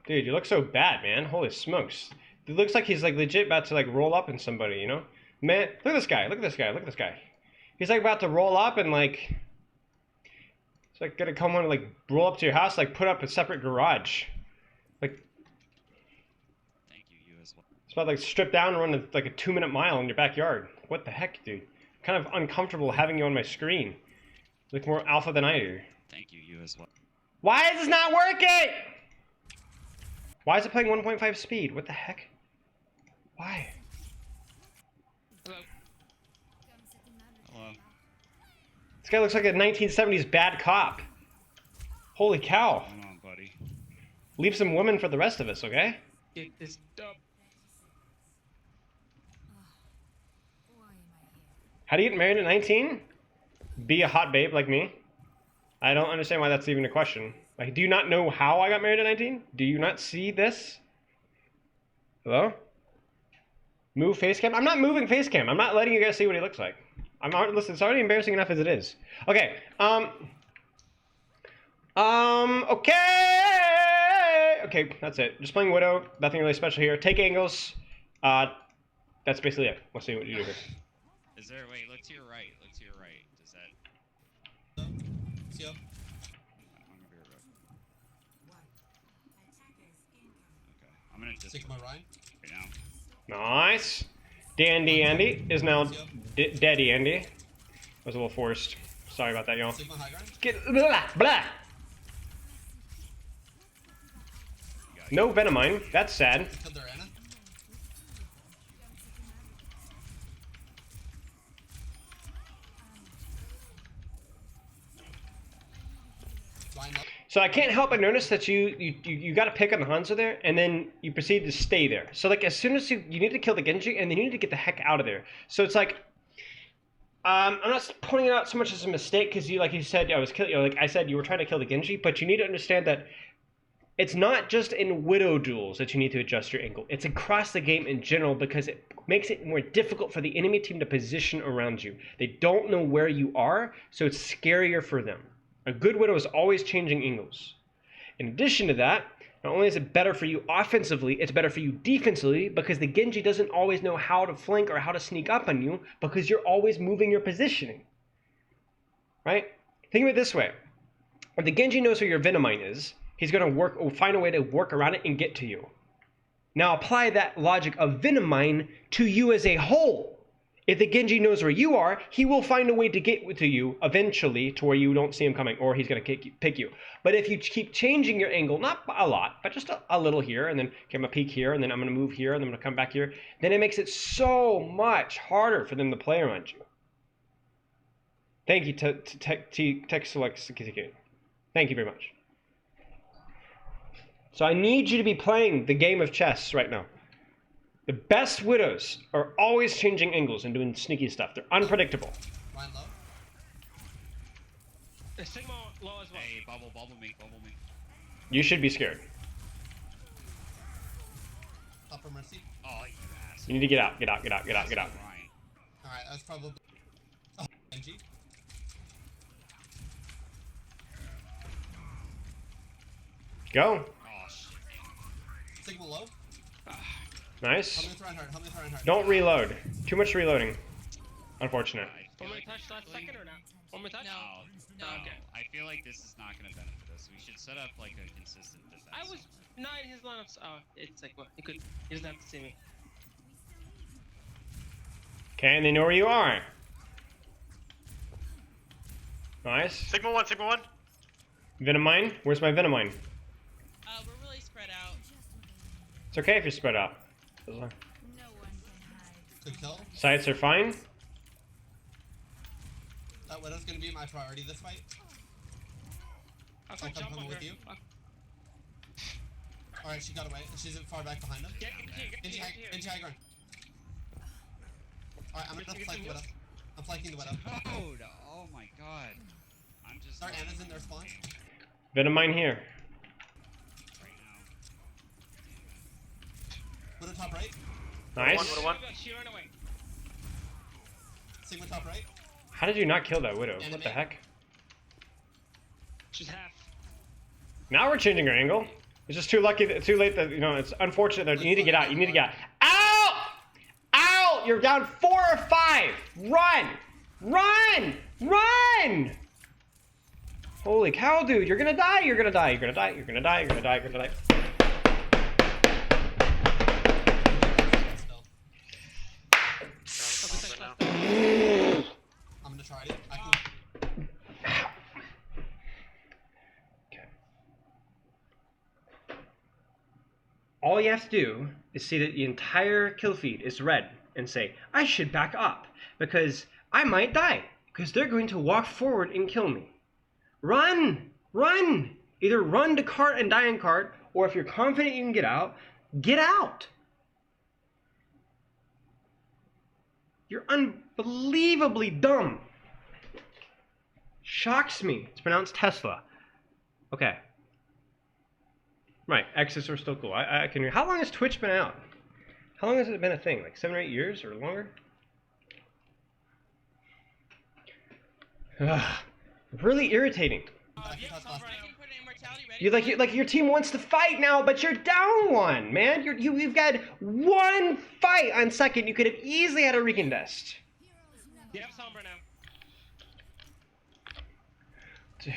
Speaker 1: Dude, you look so bad, man. Holy smokes. It looks like he's like legit about to like roll up in somebody, you know? Man, look at this guy, look at this guy, look at this guy. He's like about to roll up and like... It's like gonna come on and like roll up to your house, like put up a separate garage. Like...
Speaker 2: Thank you, you as well.
Speaker 1: It's about to like strip down and run like a 2-minute mile in your backyard. What the heck, dude? Kind of uncomfortable having you on my screen. You look more alpha than I do.
Speaker 2: Thank you, you as well.
Speaker 1: Why is this not working? Why is it playing 1.5 speed? What the heck? Why?
Speaker 2: Hello. Hello.
Speaker 1: This guy looks like a 1970s bad cop. Holy cow.
Speaker 2: Come on, buddy.
Speaker 1: Leave some women for the rest of us, okay?
Speaker 2: Get this dub.
Speaker 1: How do you get married at 19? Be a hot babe like me? I don't understand why that's even a question. Like, do you not know how I got married at 19? Do you not see this? Hello? Move face cam? I'm not moving face cam. I'm not letting you guys see what he looks like. I'm not, listen, it's already embarrassing enough as it is. Okay, okay! Okay, that's it. Just playing Widow. Nothing really special here. Take angles. That's basically it. Let's see what you do here.
Speaker 2: Is there, wait, look to your right. Look to your right. Does that...
Speaker 3: Yep.
Speaker 2: I'm gonna be right back. Okay, I'm gonna just...
Speaker 3: Sigma Ryan.
Speaker 2: Right now.
Speaker 1: Nice. Dandy Andy is now Daddy Andy. That was a little forced. Sorry about that, y'all.
Speaker 3: Sigma High Ground.
Speaker 1: Get blah blah. No Venomine. That's sad.
Speaker 3: Killed their Ana. Line up.
Speaker 1: So I can't help but notice that you got to pick on the Hanzo there, and then you proceed to stay there. So like as soon as you need to kill the Genji, and then you need to get the heck out of there. So it's like, I'm not pointing it out so much as a mistake because you, like you said, I was killing. You know, like I said, you were trying to kill the Genji, but you need to understand that it's not just in Widow duels that you need to adjust your angle. It's across the game in general because it makes it more difficult for the enemy team to position around you. They don't know where you are, so it's scarier for them. A good Widow is always changing angles. In addition to that, not only is it better for you offensively, it's better for you defensively because the Genji doesn't always know how to flank or how to sneak up on you because you're always moving your positioning. Right? Think of it this way. If the Genji knows where your Venomine is, he's going to find a way to work around it and get to you. Now apply that logic of Venomine to you as a whole. If the Genji knows where you are, he will find a way to get to you eventually to where you don't see him coming, or he's going to pick you. But if you keep changing your angle, not a lot, but just a little here, and then I'm going to peek here, and then I'm going to move here, and then I'm going to come back here, then it makes it so much harder for them to play around you. Thank you, Tech Select. Thank you very much. So I need you to be playing the game of chess right now. The best Widows are always changing angles and doing sneaky stuff. They're unpredictable.
Speaker 3: Ryan low.
Speaker 4: Sigma low as well.
Speaker 2: Hey, bubble me.
Speaker 1: You should be scared.
Speaker 3: Upper Mercy.
Speaker 2: Oh, you ass.
Speaker 1: You need to get out. Get out.
Speaker 2: Ryan.
Speaker 3: Alright, that's probably... Oh, Genji.
Speaker 1: Go.
Speaker 2: Oh, shit.
Speaker 3: Sigma low.
Speaker 1: Nice.
Speaker 3: Help me with Reinhardt. Help me with Reinhardt.
Speaker 1: Don't reload. Too much reloading. Unfortunate.
Speaker 2: I feel
Speaker 4: One more
Speaker 2: like-
Speaker 4: touch last second or not? One more touch?
Speaker 2: No, no.
Speaker 4: Okay.
Speaker 2: I feel like this is not going to benefit us. We should set up like a consistent defense.
Speaker 4: I was not in his line of. Oh, it's like what? He doesn't have to see me.
Speaker 1: Okay, and they know where you are. Nice.
Speaker 5: Sigma 1, Sigma 1.
Speaker 1: Venomine? Where's my Venomine?
Speaker 6: We're really spread out.
Speaker 1: It's okay if you're spread out.
Speaker 3: Good kill.
Speaker 1: Sights are fine.
Speaker 3: That Widow's gonna be my priority this fight.
Speaker 4: I'll
Speaker 3: I'll
Speaker 4: jump
Speaker 3: come
Speaker 4: on
Speaker 3: with
Speaker 4: her.
Speaker 3: you. Alright, she got away. She's far back behind him.
Speaker 4: Get here.
Speaker 3: Into high ground. Alright, I'm gonna
Speaker 4: Get
Speaker 3: flank the
Speaker 4: some
Speaker 3: Widow. I'm flanking the Widow.
Speaker 2: Dude, oh my god. I'm just
Speaker 3: Our Ana's in their spawn.
Speaker 1: Venomine here.
Speaker 2: right now.
Speaker 3: Widow top right.
Speaker 1: Nice.
Speaker 5: Widow 1.
Speaker 4: She ran away.
Speaker 3: Sigma top right.
Speaker 1: How did you not kill that Widow? What the heck?
Speaker 4: She's half.
Speaker 1: Now we're changing our angle. It's just too lucky, too late that, you know, it's unfortunate that you need to get out. You need to get out. Out! Out! You're down 4 or 5. Run! Run! Run! Holy cow, dude. You're gonna die. You're gonna die. You're gonna die. You're gonna die. You're gonna die. You're gonna die.
Speaker 3: Still.
Speaker 4: Okay,
Speaker 5: now.
Speaker 3: I'm gonna try it. I can.
Speaker 1: Okay. All you have to do is see that the entire kill feed is red and say, I should back up because I might die because they're going to walk forward and kill me. Run! Run! Either run to cart and die in cart, or if you're confident you can get out, get out! You're unbelievably dumb. Shocks me. It's pronounced Tesla. Okay. Right, X's are still cool. I can. How long has Twitch been out? How long has it been a thing? Like 7 or 8 years or longer? Ugh, really irritating.
Speaker 4: Yeah,
Speaker 3: That's
Speaker 4: Sombra,
Speaker 3: awesome.
Speaker 6: I can put an immortality ready.
Speaker 1: You like your team wants to fight now, but you're down 1, man. You've got 1 fight on second. You could have easily had a recontest.
Speaker 4: Get up Sombra now.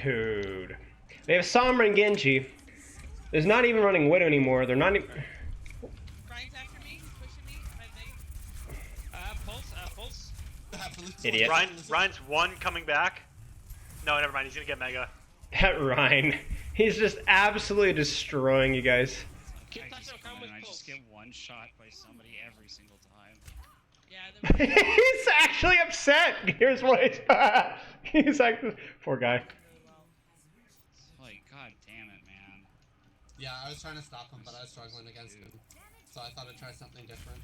Speaker 1: Dude, they have Sombra and Genji. There's not even running Widow anymore. They're not even.
Speaker 6: Ryan's after me, pushing me.
Speaker 4: Pulse.
Speaker 1: Idiot.
Speaker 5: Ryan's 1 coming back. No, never mind. He's gonna get Mega.
Speaker 1: That Ryan, he's just absolutely destroying you guys.
Speaker 4: Keep
Speaker 2: I
Speaker 4: touching
Speaker 2: just
Speaker 4: him,
Speaker 2: come
Speaker 4: come
Speaker 2: in
Speaker 4: with
Speaker 2: and I
Speaker 4: pulse.
Speaker 2: just get one shot by somebody every single time.
Speaker 6: Yeah,
Speaker 1: He's actually upset. Here's what he's like. Poor guy.
Speaker 6: really well.
Speaker 2: It's like, god damn it, man.
Speaker 3: Yeah, I was trying to stop him, but I was struggling against him. So I thought I'd try something different.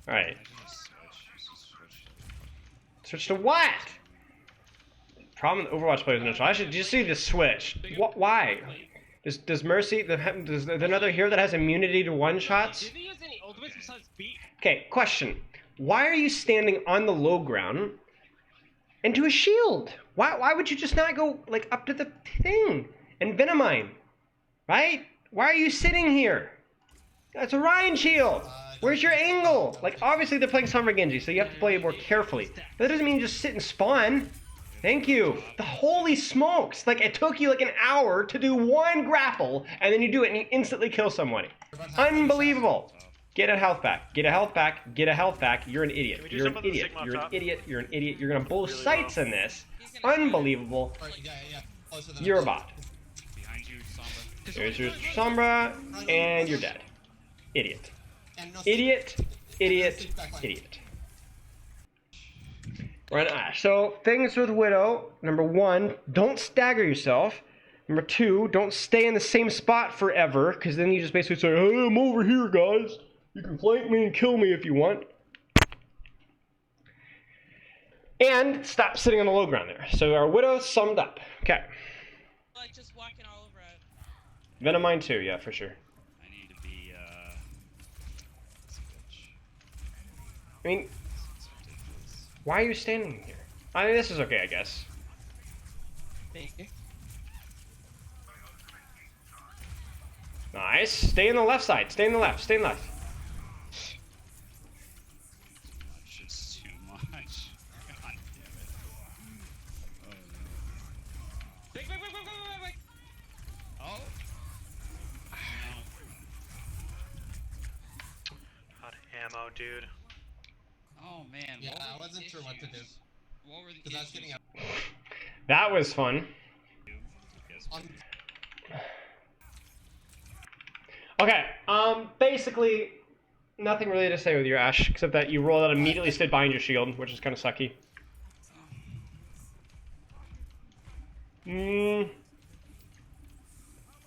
Speaker 1: All right,
Speaker 2: I can just switch. Just switch.
Speaker 1: switch to what? Problem with Overwatch players in neutral. I should just see the switch. Why? Does Mercy, does another hero that has immunity to one shots?
Speaker 4: Did he use any ultimates besides beat?
Speaker 1: Okay, question. Why are you standing on the low ground and do a shield? Why would you just not go like up to the thing and Venomine? Right? Why are you sitting here? That's a Ryan shield. Where's your angle? Like obviously they're playing Summer Genji, so you have to play more carefully. But that doesn't mean you just sit and spawn. Thank you. The holy smokes! Like it took you like an hour to do 1 grapple, and then you do it and you instantly kill somebody. Unbelievable. Get a health back. Get a health back. Get a health back. You're an idiot.
Speaker 5: Can we do
Speaker 1: You're an
Speaker 5: some of the
Speaker 1: idiot.
Speaker 5: Sigma up
Speaker 1: You're an
Speaker 5: top?
Speaker 1: idiot. You're an idiot. You're gonna blow
Speaker 5: Really
Speaker 1: sights
Speaker 5: low.
Speaker 1: in this.
Speaker 6: He's gonna die.
Speaker 1: Unbelievable.
Speaker 3: Alright, yeah. Closer than
Speaker 1: You're a
Speaker 3: I thought.
Speaker 1: bot.
Speaker 2: Behind you, Sombra.
Speaker 1: There's your Sombra, and you're dead. Idiot.
Speaker 3: And no
Speaker 1: Idiot. Idiot. Idiot. We're on Ashe. So things with Widow. Number 1, don't stagger yourself. Number 2, don't stay in the same spot forever, because then you just basically say, hey, I'm over here, guys. You can flank me and kill me if you want. And stop sitting on the low ground there. So our Widow summed up. Okay.
Speaker 6: Like just walking all over it.
Speaker 1: Venomine too, yeah, for sure.
Speaker 2: I need to be, switch.
Speaker 1: I mean,
Speaker 2: It's ridiculous.
Speaker 1: why are you standing here? I mean, this is okay, I guess.
Speaker 4: Thank you.
Speaker 1: Nice. Stay in the left side. Stay in the left. Stay in the left.
Speaker 5: know, dude.
Speaker 2: Oh man.
Speaker 3: Yeah,
Speaker 2: what were
Speaker 3: I
Speaker 2: the
Speaker 3: wasn't sure what to do.
Speaker 2: issues? What were the
Speaker 3: Because I was
Speaker 2: issues?
Speaker 3: getting up.
Speaker 1: That was fun.
Speaker 3: On,
Speaker 1: Okay, basically, nothing really to say with your Ashe, except that you rolled out immediately stood behind your shield, which is kind of sucky.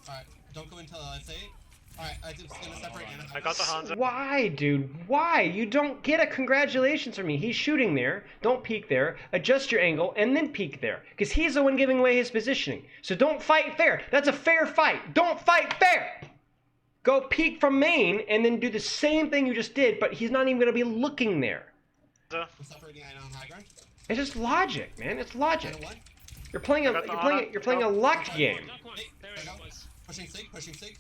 Speaker 3: Alright, don't go until I say it. Alright, I'm just gonna separate Anna.
Speaker 5: I got the Hanzo.
Speaker 1: Why, dude? Why? You don't get a congratulations from me. He's shooting there. Don't peek there. Adjust your angle, and then peek there. Because he's the one giving away his positioning. So don't fight fair. That's a fair fight. Don't fight fair! Go peek from main, and then do the same thing you just did, but he's not even going to be looking there.
Speaker 3: I'm separating Anna on high ground.
Speaker 1: It's just logic, man. It's logic.
Speaker 3: Anna 1.
Speaker 1: You're playing a luck game.
Speaker 4: Knock one. There it was.
Speaker 3: Pushing Sig, pushing Sig.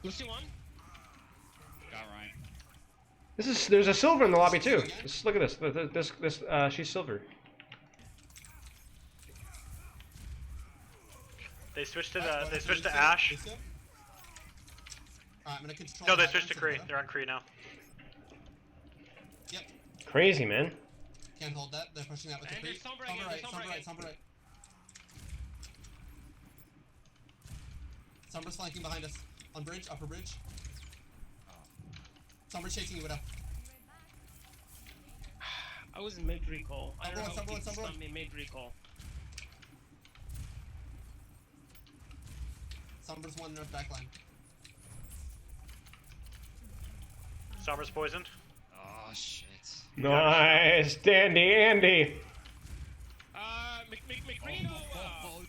Speaker 4: Lucy one.
Speaker 2: Got Ryan.
Speaker 1: There's a silver in the lobby too. Look at this. She's silver.
Speaker 5: They switched to Ashe.
Speaker 3: Alright, I'm gonna control.
Speaker 5: No, they
Speaker 3: high
Speaker 5: switched to
Speaker 3: ground,
Speaker 5: Cree. They're on Cree now.
Speaker 3: Yep,
Speaker 1: Crazy, man.
Speaker 3: can't hold that. They're pushing that with the
Speaker 4: And
Speaker 3: Cree.
Speaker 4: there's Sombra
Speaker 3: Sombra
Speaker 4: again,
Speaker 3: right,
Speaker 4: there's
Speaker 3: Sombra
Speaker 4: Sombra
Speaker 3: right, Sombra right. Sombra's flanking behind us. On bridge, upper bridge. Sombra's chasing you, Widow.
Speaker 4: I was in mid recall. I don't know
Speaker 3: Sombra,
Speaker 4: if he
Speaker 3: Sombra.
Speaker 4: stunned me mid recall.
Speaker 3: Sombra's one north backline.
Speaker 5: Sombra's poisoned.
Speaker 2: Oh shit.
Speaker 1: Nice, dandy, Andy.
Speaker 4: McCree, no,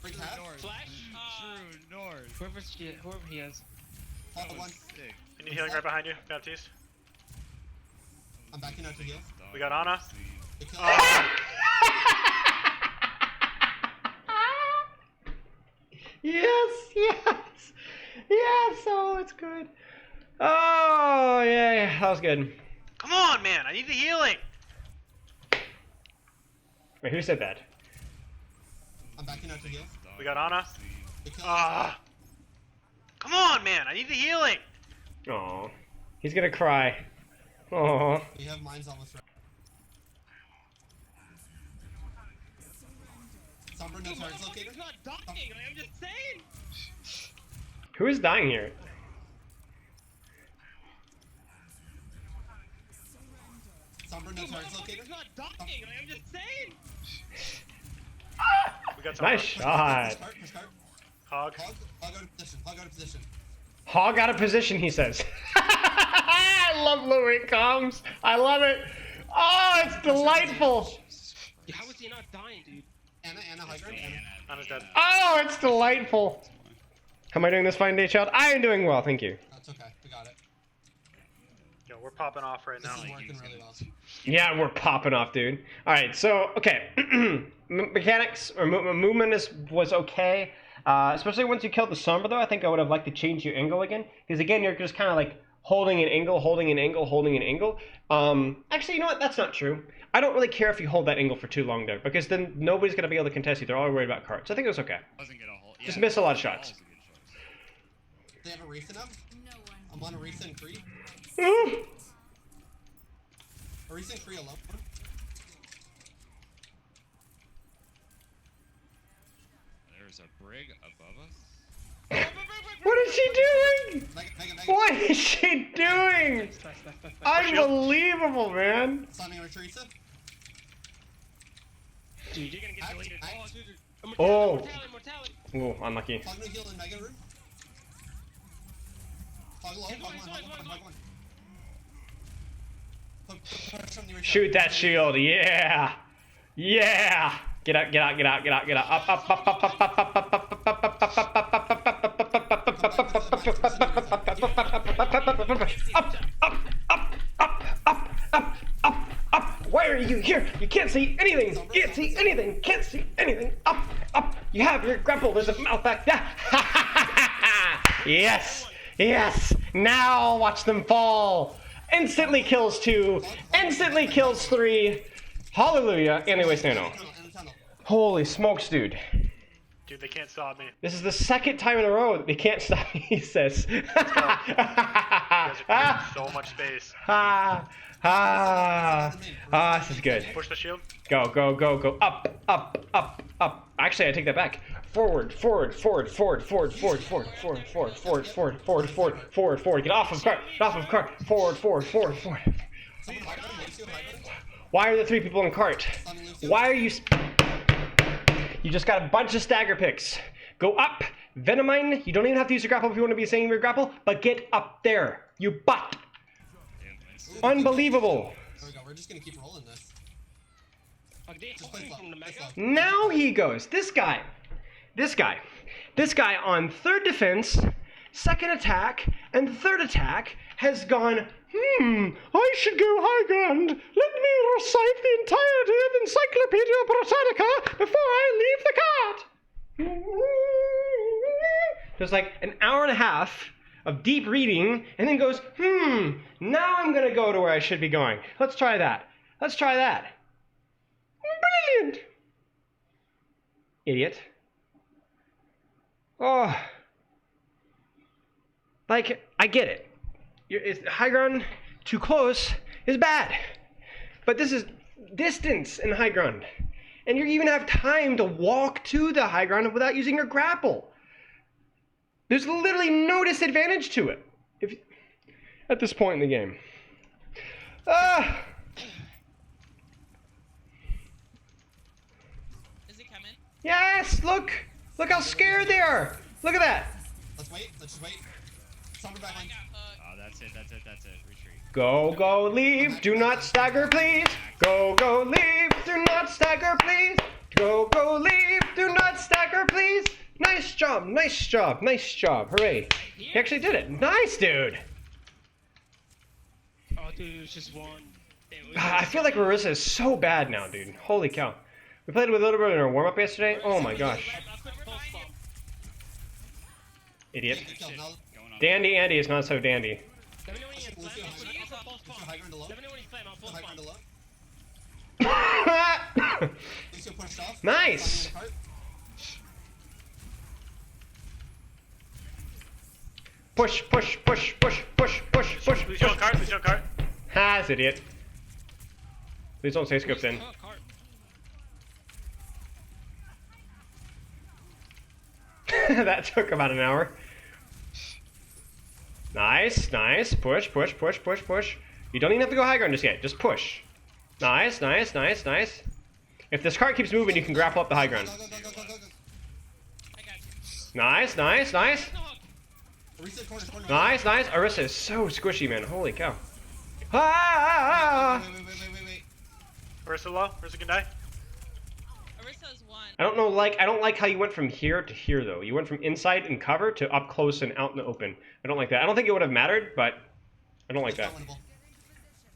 Speaker 3: Break
Speaker 2: True
Speaker 3: half.
Speaker 2: north.
Speaker 4: Flash.
Speaker 2: True north.
Speaker 4: Whoever he is.
Speaker 3: Follow one.
Speaker 2: Sick.
Speaker 5: I need healing right behind you, Baptiste.
Speaker 3: I'm backing out to heal.
Speaker 5: We got Ana.
Speaker 3: They kill
Speaker 1: Yes, yes, yes. Oh, it's good. Oh, yeah, that was good.
Speaker 5: Come on, man! I need the healing.
Speaker 1: Wait, who said that?
Speaker 3: I'm backing out to heal.
Speaker 5: We got Ana.
Speaker 3: They kill
Speaker 5: Come on, man! I need the healing.
Speaker 1: Oh, he's gonna cry. Oh,
Speaker 3: We have mines almost ready. Sombra, no targets located.
Speaker 4: He's not docking. I'm just saying.
Speaker 1: who is dying here?
Speaker 3: Sombra, no targets located.
Speaker 4: He's not docking. I'm just saying.
Speaker 5: We got Sombra.
Speaker 1: Nice shot.
Speaker 3: Push cart.
Speaker 5: Hog.
Speaker 3: Hog out of position. Hog out of position.
Speaker 1: Hog out of position, he says. I love lowering comms. I love it. Oh, it's delightful.
Speaker 4: How is he not dying, dude?
Speaker 3: Anna, high ground. Anna.
Speaker 5: Ana's dead.
Speaker 1: Oh, it's delightful. How am I doing this fine day, child? I am doing well, thank you.
Speaker 3: That's okay. We got it.
Speaker 5: Yo, we're popping off right
Speaker 3: This
Speaker 5: now.
Speaker 3: is working really well.
Speaker 1: Yeah, we're popping off, dude. All right, so okay, mechanics or movement was okay, especially once you killed the Sombra. Though I think I would have liked to change your angle again, because again you're just kind of like holding an angle, holding an angle, holding an angle. Actually, you know what? That's not true. I don't really care if you hold that angle for too long there, because then nobody's gonna be able to contest you. They're all worried about cards. So I think it was okay.
Speaker 2: Wasn't gonna hold.
Speaker 1: Just miss a lot of shots.
Speaker 2: Ball's a good choice.
Speaker 3: They have a Reese enough? I'm on a Reese and Cree.
Speaker 1: Mm.
Speaker 3: A Reese and Cree alone.
Speaker 2: There's a brig above us.
Speaker 1: What is she doing?
Speaker 3: Mega.
Speaker 1: What is she doing? Unbelievable, man.
Speaker 3: Stunning or Teresa.
Speaker 4: Dude, you're gonna get deleted.
Speaker 3: I-
Speaker 4: Oh, dude.
Speaker 1: Oh.
Speaker 4: Mortality.
Speaker 1: Ooh, unlucky.
Speaker 3: Hog no heal in Mega room. Hog low,
Speaker 4: He's
Speaker 3: hog
Speaker 4: going,
Speaker 3: one. Push on the Reese.
Speaker 1: Shoot that shield, yeah. Yeah. Get out. Up. Why are you here? You can't see anything. Can't see anything. Can't see anything. Up. You have your grapple. There's a mouth back. Yeah. Yes. Now watch them fall. Instantly kills 2. Instantly kills 3. Hallelujah. Anyways, no.
Speaker 3: In the tunnel.
Speaker 1: Holy smokes, dude.
Speaker 5: Dude, they can't stop me.
Speaker 1: This is the second time in a row that they can't stop me, he says.
Speaker 5: You guys are creating so much space.
Speaker 1: This is good.
Speaker 5: Push the shield.
Speaker 1: Go, go, go, go. Up, up, up, up. Actually, I take that back. Forward, forward, forward, forward, forward, forward, forward, forward, forward, forward, forward, forward, forward, forward, forward. Get off of cart, get off of cart. Forward, forward, forward, forward.
Speaker 3: Someone high ground, Lucio, high ground.
Speaker 1: Why are the 3 people in cart?
Speaker 3: Stunning Lucio.
Speaker 1: Why are you... You just got a bunch of stagger picks. Go up, Venomine. You don't even have to use your grapple if you want to be saying your grapple, but get up there, you butt.
Speaker 2: Damn, Winston.
Speaker 1: Unbelievable.
Speaker 3: There we go. We're just gonna keep rolling this.
Speaker 4: Like, they
Speaker 3: Just play
Speaker 4: hit
Speaker 3: slow.
Speaker 4: from the
Speaker 3: Play
Speaker 4: mega.
Speaker 3: slow.
Speaker 1: Now he goes. This guy on 3rd defense, 2nd attack, and 3rd attack has gone, I should go high ground. Let me recite the entirety of Encyclopedia Britannica before I leave the cart. There's like an hour and a half of deep reading, and then goes, now I'm gonna go to where I should be going. Let's try that. Let's try that. Brilliant. Idiot. Oh. Like, I get it. High ground too close is bad. But this is distance in high ground. And you even have time to walk to the high ground without using your grapple. There's literally no disadvantage to it at this point in the game.
Speaker 6: Is it coming?
Speaker 1: Yes, look how scared they are. Look at that.
Speaker 3: Let's wait. Let's just wait. Somber
Speaker 6: I
Speaker 3: backline.
Speaker 6: got hooked.
Speaker 2: Oh, that's it. Retreat.
Speaker 1: Go, go, leave. Do not stagger, please. Go, go, leave. Do not stagger, please. Go, go, leave. Do not stagger, please. Nice job, nice job, nice job. Hooray. He actually did it. Nice, dude.
Speaker 4: Oh, dude, it was just one.
Speaker 1: I feel like Marissa is so bad now, dude. Holy cow. We played with a little bit in our warm-up yesterday. Oh my gosh. Idiot.
Speaker 3: Good kill. Now,
Speaker 2: Going on.
Speaker 1: Dandy Andy is not so dandy.
Speaker 4: Let me know when you
Speaker 3: Lucio,
Speaker 4: flame.
Speaker 3: high
Speaker 4: I'll
Speaker 3: ground. Lucio, high ground to low.
Speaker 4: Let me know when you flame. I'll full
Speaker 3: High ground
Speaker 4: spawn.
Speaker 3: to low. Lucio pushed off.
Speaker 1: Nice.
Speaker 3: Stunning in the cart.
Speaker 1: Push, push, push, push, push, push, push,
Speaker 5: Lucio on
Speaker 1: push.
Speaker 5: cart, Lucio on cart.
Speaker 1: Ha, this idiot. Please don't say scope then.
Speaker 4: Oh, cart.
Speaker 1: That took about an hour. Nice, nice. Push, push, push, push, push. You don't even have to go high ground just yet. Just push. Nice, nice, nice, nice. If this cart keeps moving, you can grapple up the high ground.
Speaker 3: Go, go, go, go, go, go.
Speaker 6: I got you.
Speaker 1: Nice, nice, nice.
Speaker 6: Get the hook.
Speaker 3: Reset corner, corner.
Speaker 1: Nice, nice. Arissa is so squishy, man. Holy cow. Ah!
Speaker 3: Wait.
Speaker 5: Marissa low. Marissa can die.
Speaker 6: Arissa's one.
Speaker 1: I don't like how you went from here to here though. You went from inside and cover to up close and out in the open. I don't like that. I don't think it would have mattered, but I don't like that.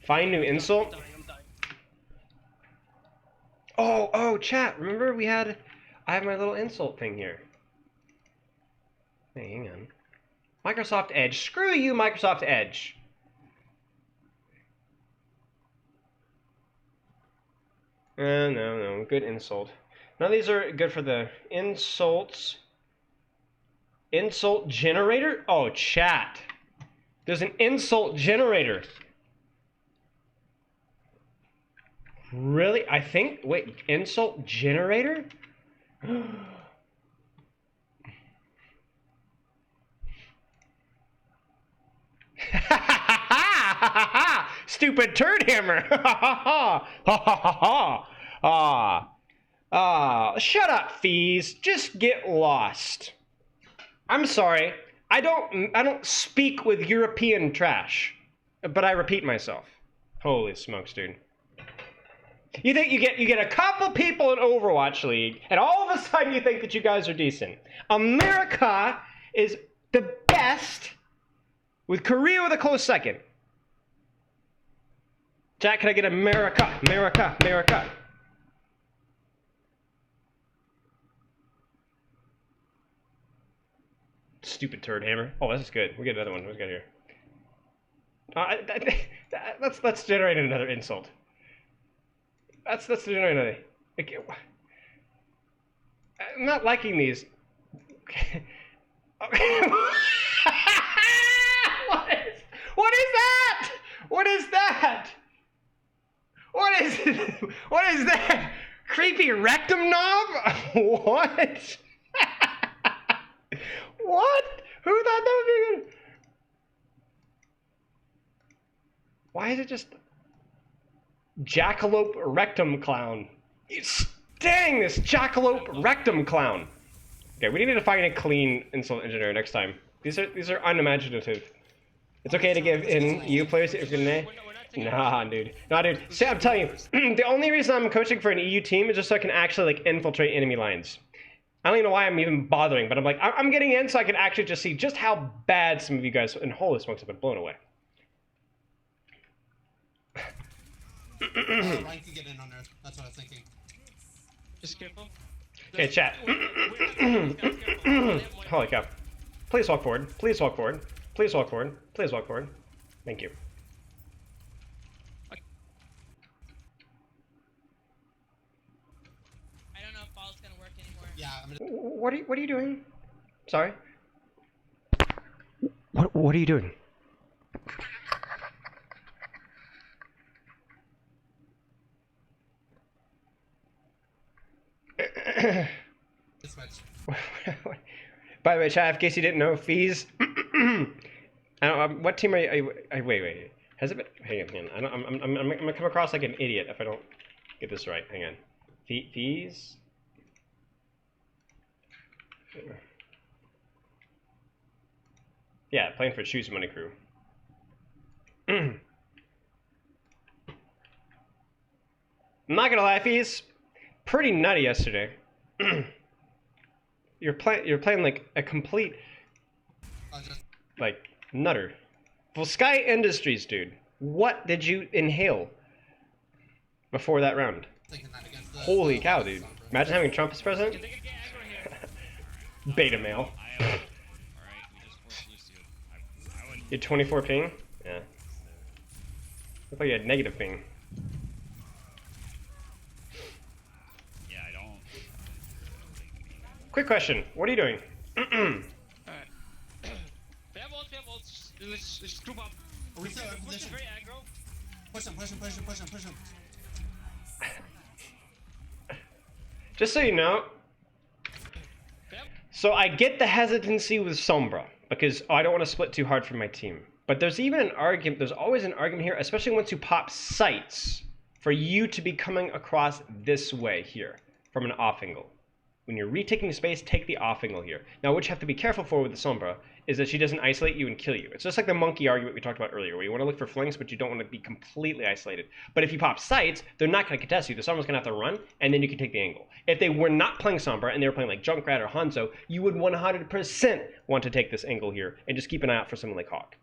Speaker 1: Find new insult.
Speaker 4: I'm dying.
Speaker 1: Oh, chat. Remember I have my little insult thing here. Hey, hang on. Microsoft Edge. Screw you, Microsoft Edge. No. Good insult. None of these are good for the insults. Insult generator? Oh, chat. There's an insult generator. Really? Wait, insult generator? Stupid turd hammer. Shut up, fees. Just get lost. I'm sorry. I don't speak with European trash, but I repeat myself. Holy smokes, dude. You think you get a couple people in Overwatch League, and all of a sudden you think that you guys are decent. America is the best, with Korea with a close second. Jack, can I get America? America, America. Stupid turd hammer. Oh, this is good. We get another one. What's got here? Let's generate another insult. Let's generate another. I'm not liking these. What is that? What is that? What is that? Creepy rectum knob? What? What? Who thought that would be good? Why is it just jackalope rectum clown? Dang, this jackalope rectum clown. Okay, we need to find a clean insult engineer next time. These are unimaginative. It's okay to give in EU players if you're gonna. Nah, dude. Nah, dude. See, I'm telling you, the only reason I'm coaching for an EU team is just so I can actually like infiltrate enemy lines. I don't even know why I'm even bothering, but I'm like, I'm getting in so I can actually just see just how bad some of you guys, and holy smokes, have been blown away.
Speaker 3: Ryan can get in on Earth. That's what I was thinking.
Speaker 4: Just careful.
Speaker 1: Okay, chat. Holy cow. Please walk forward. Please walk forward. Please walk forward. Please walk forward. Thank you.
Speaker 6: I don't know if ball's gonna work anymore.
Speaker 3: Yeah, I'm gonna.
Speaker 1: What are you doing? Sorry. What are you doing?
Speaker 3: Switch.
Speaker 1: By the way, chat, in case you didn't know, fees. I don't. What team are you? Wait. Has it been? Hang on. I'm gonna come across like an idiot if I don't get this right. Hang on. Fees. Yeah, playing for Choose Money Crew. I'm not gonna lie, fees. Pretty nutty yesterday. You're playing like a complete like nutter. Well, Sky Industries, dude. What did you inhale before that round? Holy cow, dude! Imagine having Trump as president. Beta male.
Speaker 2: Alright, we just forced Lucio. I wouldn't.
Speaker 1: You had 24 ping? Yeah. I thought you had negative ping.
Speaker 2: Yeah, I don't.
Speaker 1: Quick question. What are you doing?
Speaker 4: Alright. Fair bolts. Let's group up.
Speaker 3: Reset our
Speaker 4: Push
Speaker 3: position.
Speaker 4: him very aggro.
Speaker 3: Push him.
Speaker 1: Just so you know,
Speaker 4: Yep.
Speaker 1: so I get the hesitancy with Sombra because I don't want to split too hard from my team. But there's even an argument, there's always an argument here, especially once you pop sights, for you to be coming across this way here from an off angle. When you're retaking space, take the off angle here. Now, what you have to be careful for with the Sombra is that she doesn't isolate you and kill you. It's just like the monkey argument we talked about earlier, where you want to look for flanks, but you don't want to be completely isolated. But if you pop sights, they're not going to contest you. The Sombra's going to have to run, and then you can take the angle. If they were not playing Sombra, and they were playing like Junkrat or Hanzo, you would 100% want to take this angle here, and just keep an eye out for someone like Hawk.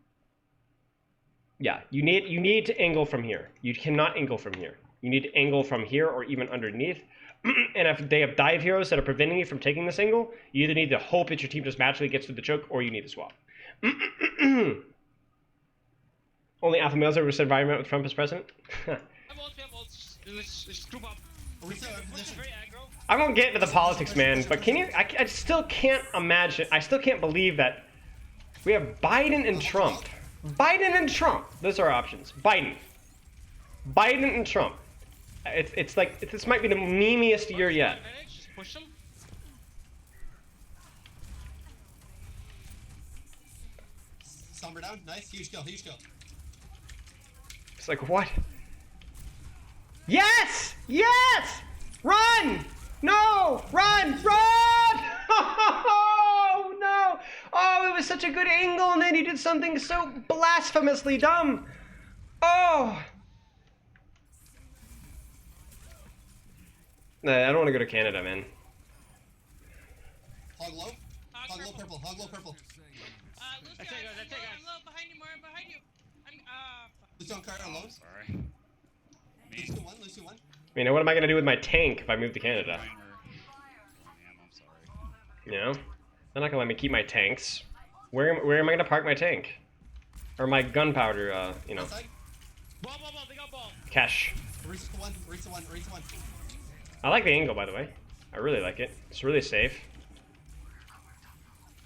Speaker 1: Yeah, you need to angle from here. You cannot angle from here. You need to angle from here or even underneath. And if they have dive heroes that are preventing you from taking this angle, you either need to hope that your team just magically gets through the choke, or you need to swap. Only alpha males ever said environment with Trump as president?
Speaker 4: Fair bolts. Let's group up.
Speaker 3: Reset our
Speaker 4: Push him
Speaker 3: position.
Speaker 4: very aggro.
Speaker 1: I won't get into the politics, man, but can you? I still can't imagine. I still can't believe that we have Biden and Trump. Biden and Trump. Those are our options. Biden and Trump. It's like this might be the memeiest year yet.
Speaker 4: Just push him.
Speaker 3: Somber down. Nice. Huge kill.
Speaker 1: It's like what? Yes! Run! No! Run! Oh no! Oh, it was such a good angle, and then he did something so blasphemously dumb. Oh! Nah, I don't want to go to Canada, man.
Speaker 3: Hog low. Hog low
Speaker 6: purple.
Speaker 3: purple.
Speaker 6: Lucio,
Speaker 4: That's it, guys, that's it, guys.
Speaker 6: I'm low, behind you, Morin, behind you.
Speaker 3: Lucio on cart alone.
Speaker 2: Sorry.
Speaker 3: Lucio one.
Speaker 1: I mean, what am I gonna do with my tank if I move to Canada?
Speaker 2: I'm sorry.
Speaker 1: You know, they're not gonna let me keep my tanks. Where am I gonna park my tank? Or my gunpowder? You know,
Speaker 3: Outside.
Speaker 4: Ball. They got ball.
Speaker 1: cash.
Speaker 3: Reset one.
Speaker 1: I like the angle, by the way. I really like it. It's really safe.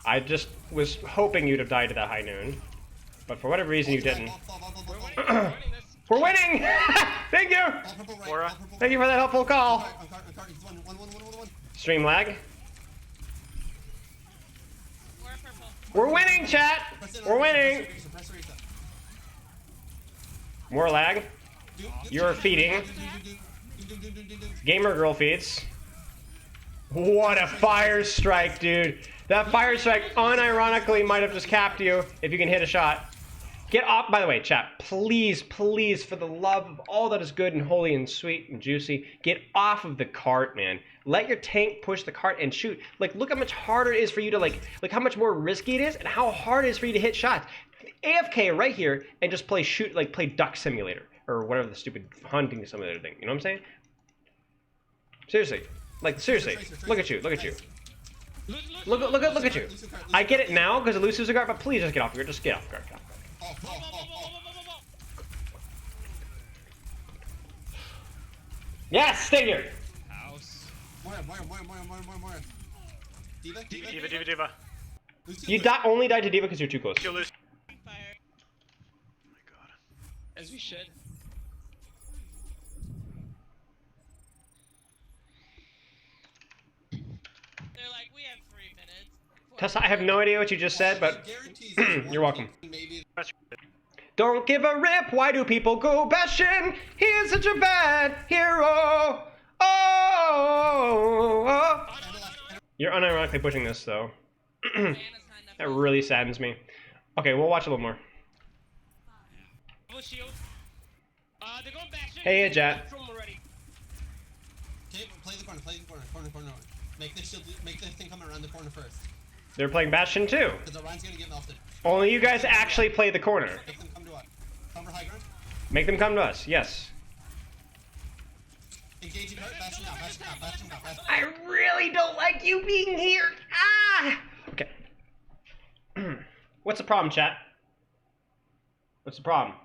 Speaker 1: I just was hoping you'd have died to that high noon, but for whatever reason you didn't.
Speaker 4: We're winning this.
Speaker 1: We're winning! Thank you!
Speaker 5: Aura.
Speaker 1: Thank you for that helpful call. Stream lag.
Speaker 6: We're purple.
Speaker 1: We're winning, chat! We're winning! More lag. You're feeding. Gamer girl feeds. What a fire strike, dude. That fire strike unironically might have just capped you if you can hit a shot. Get off, by the way, chat, please, please, for the love of all that is good and holy and sweet and juicy, get off of the cart, man. Let your tank push the cart and shoot. Like, look how much harder it is for you to, like how much more risky it is and how hard it is for you to hit shots. AFK right here and just play play Duck Simulator or whatever the stupid hunting simulator thing. You know what I'm saying? Seriously. Like, seriously. Look at you, look at you. Look at you. I get it now because of Lucius guard, but please just get off guard. Just get off guard. Get off guard. Yes, stay here.
Speaker 2: House.
Speaker 3: More.
Speaker 5: Diva.
Speaker 1: You only died to Diva because you're too close.
Speaker 5: You'll lose.
Speaker 6: Fire.
Speaker 5: Oh my god.
Speaker 4: As we should.
Speaker 6: They're like, we have 3 minutes.
Speaker 1: Tessa, I have no idea what you just said, but you're welcome.
Speaker 3: Maybe.
Speaker 1: Don't give a rip. Why do people go Bastion? He is such a bad hero. Oh. You're unironically pushing this, though.
Speaker 6: Diana's not enough.
Speaker 1: That really saddens me. Okay, we'll watch a little more.
Speaker 4: Double shield. They're going back.
Speaker 1: Hey, Jet.
Speaker 4: From already.
Speaker 3: Okay, play the corner. Corner. Make the thing come around the corner first.
Speaker 1: They're playing Bastion too.
Speaker 3: Because Orion's gonna get melted.
Speaker 1: Only you guys actually play the corner.
Speaker 3: Make them come to us. Cover high ground.
Speaker 1: Make them come to us. Yes.
Speaker 3: Engage in hurt. Bastion now.
Speaker 1: I really don't like you being here. Ah. Okay. What's the problem, chat? What's the problem?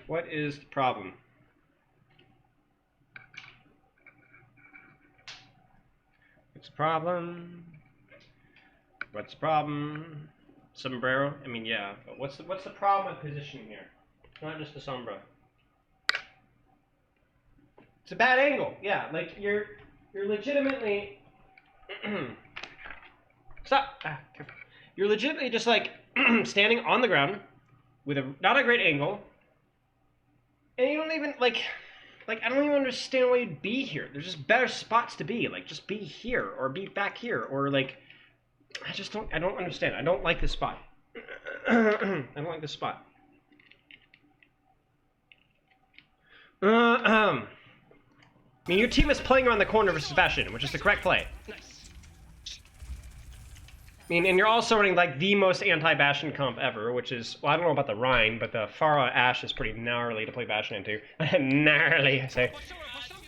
Speaker 1: What is the problem? What's the problem? What's the problem? Sombrero? I mean, yeah, but what's the problem with positioning here? It's not just the sombra. It's a bad angle. Yeah, like you're legitimately stop. Careful. You're legitimately just like standing on the ground with not a great angle, and you don't even like I don't even understand why you'd be here. There's just better spots to be. Like, just be here or be back here or like. I don't understand. I don't like this spot. I don't like this spot. I mean, your team is playing around the corner versus Bastion, which is the correct play.
Speaker 4: Nice.
Speaker 1: I mean, and you're also running like the most anti-Bastion comp ever, which is, well, I don't know about the Rhine, but the Pharah Ashe is pretty gnarly to play Bastion into. Gnarly, I say.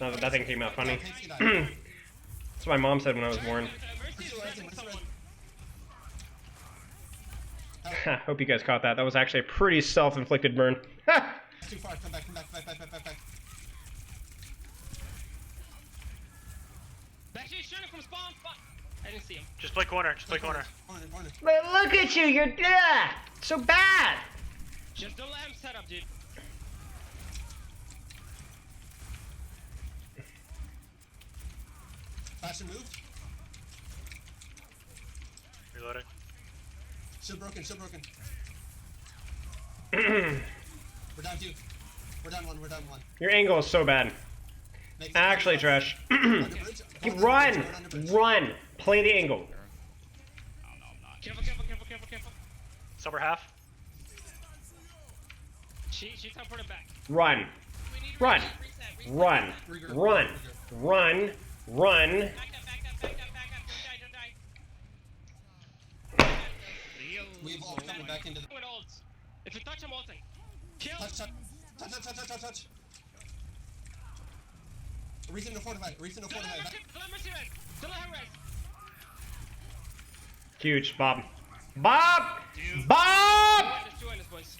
Speaker 1: Not that that thing came out funny. That's what my mom said when I was born. Hope you guys caught that. That was actually a pretty self-inflicted burn.
Speaker 3: Too far. Come back.
Speaker 4: Actually, shooting from spawn. Fuck. I didn't see him.
Speaker 5: Just play corner.
Speaker 3: Corner.
Speaker 1: But look at you, you're so bad.
Speaker 4: Just don't let him set up, dude.
Speaker 3: Bastion moved.
Speaker 5: Reloading.
Speaker 3: Shield broken. We're down 2. We're down 1.
Speaker 1: Your angle is so bad. Actually, Trash.
Speaker 3: Keep
Speaker 1: Run. Play the angle.
Speaker 2: Oh no, I'm not.
Speaker 4: Careful.
Speaker 5: Summer half.
Speaker 4: She's teleported back.
Speaker 1: Run.
Speaker 6: We need
Speaker 1: Run.
Speaker 6: reset.
Speaker 1: Run.
Speaker 3: Regroup.
Speaker 1: Run.
Speaker 6: Back up. Don't die.
Speaker 3: We've all coming back into the.
Speaker 4: With ults. If you touch him, ulting. Kill.
Speaker 3: Touch. Reason to fortify.
Speaker 4: Don't let Mercy rest. Don't let her rest.
Speaker 1: Huge. Bob.
Speaker 4: Just join us, boys.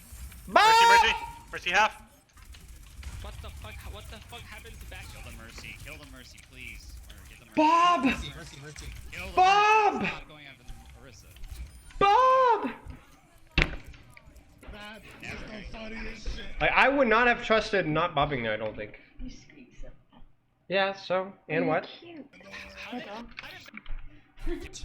Speaker 5: Mercy half.
Speaker 4: What the fuck? what the fuck happened to Bash?
Speaker 2: Kill the Mercy. Kill the Mercy, please. Or get the Mercy.
Speaker 1: Bob!
Speaker 3: Mercy, mercy, mercy.
Speaker 2: Kill the
Speaker 1: Bob!
Speaker 2: Mercy. Stop going after the Orisa.
Speaker 1: Bob!
Speaker 7: That is
Speaker 2: Never
Speaker 7: the
Speaker 2: gonna kill
Speaker 7: funniest
Speaker 2: the Mercy.
Speaker 7: shit.
Speaker 1: Like, I would not have trusted not bobbing there, I don't think.
Speaker 6: You squeak so.
Speaker 1: Yeah, so, and what?
Speaker 6: Cute.
Speaker 4: How did- how did-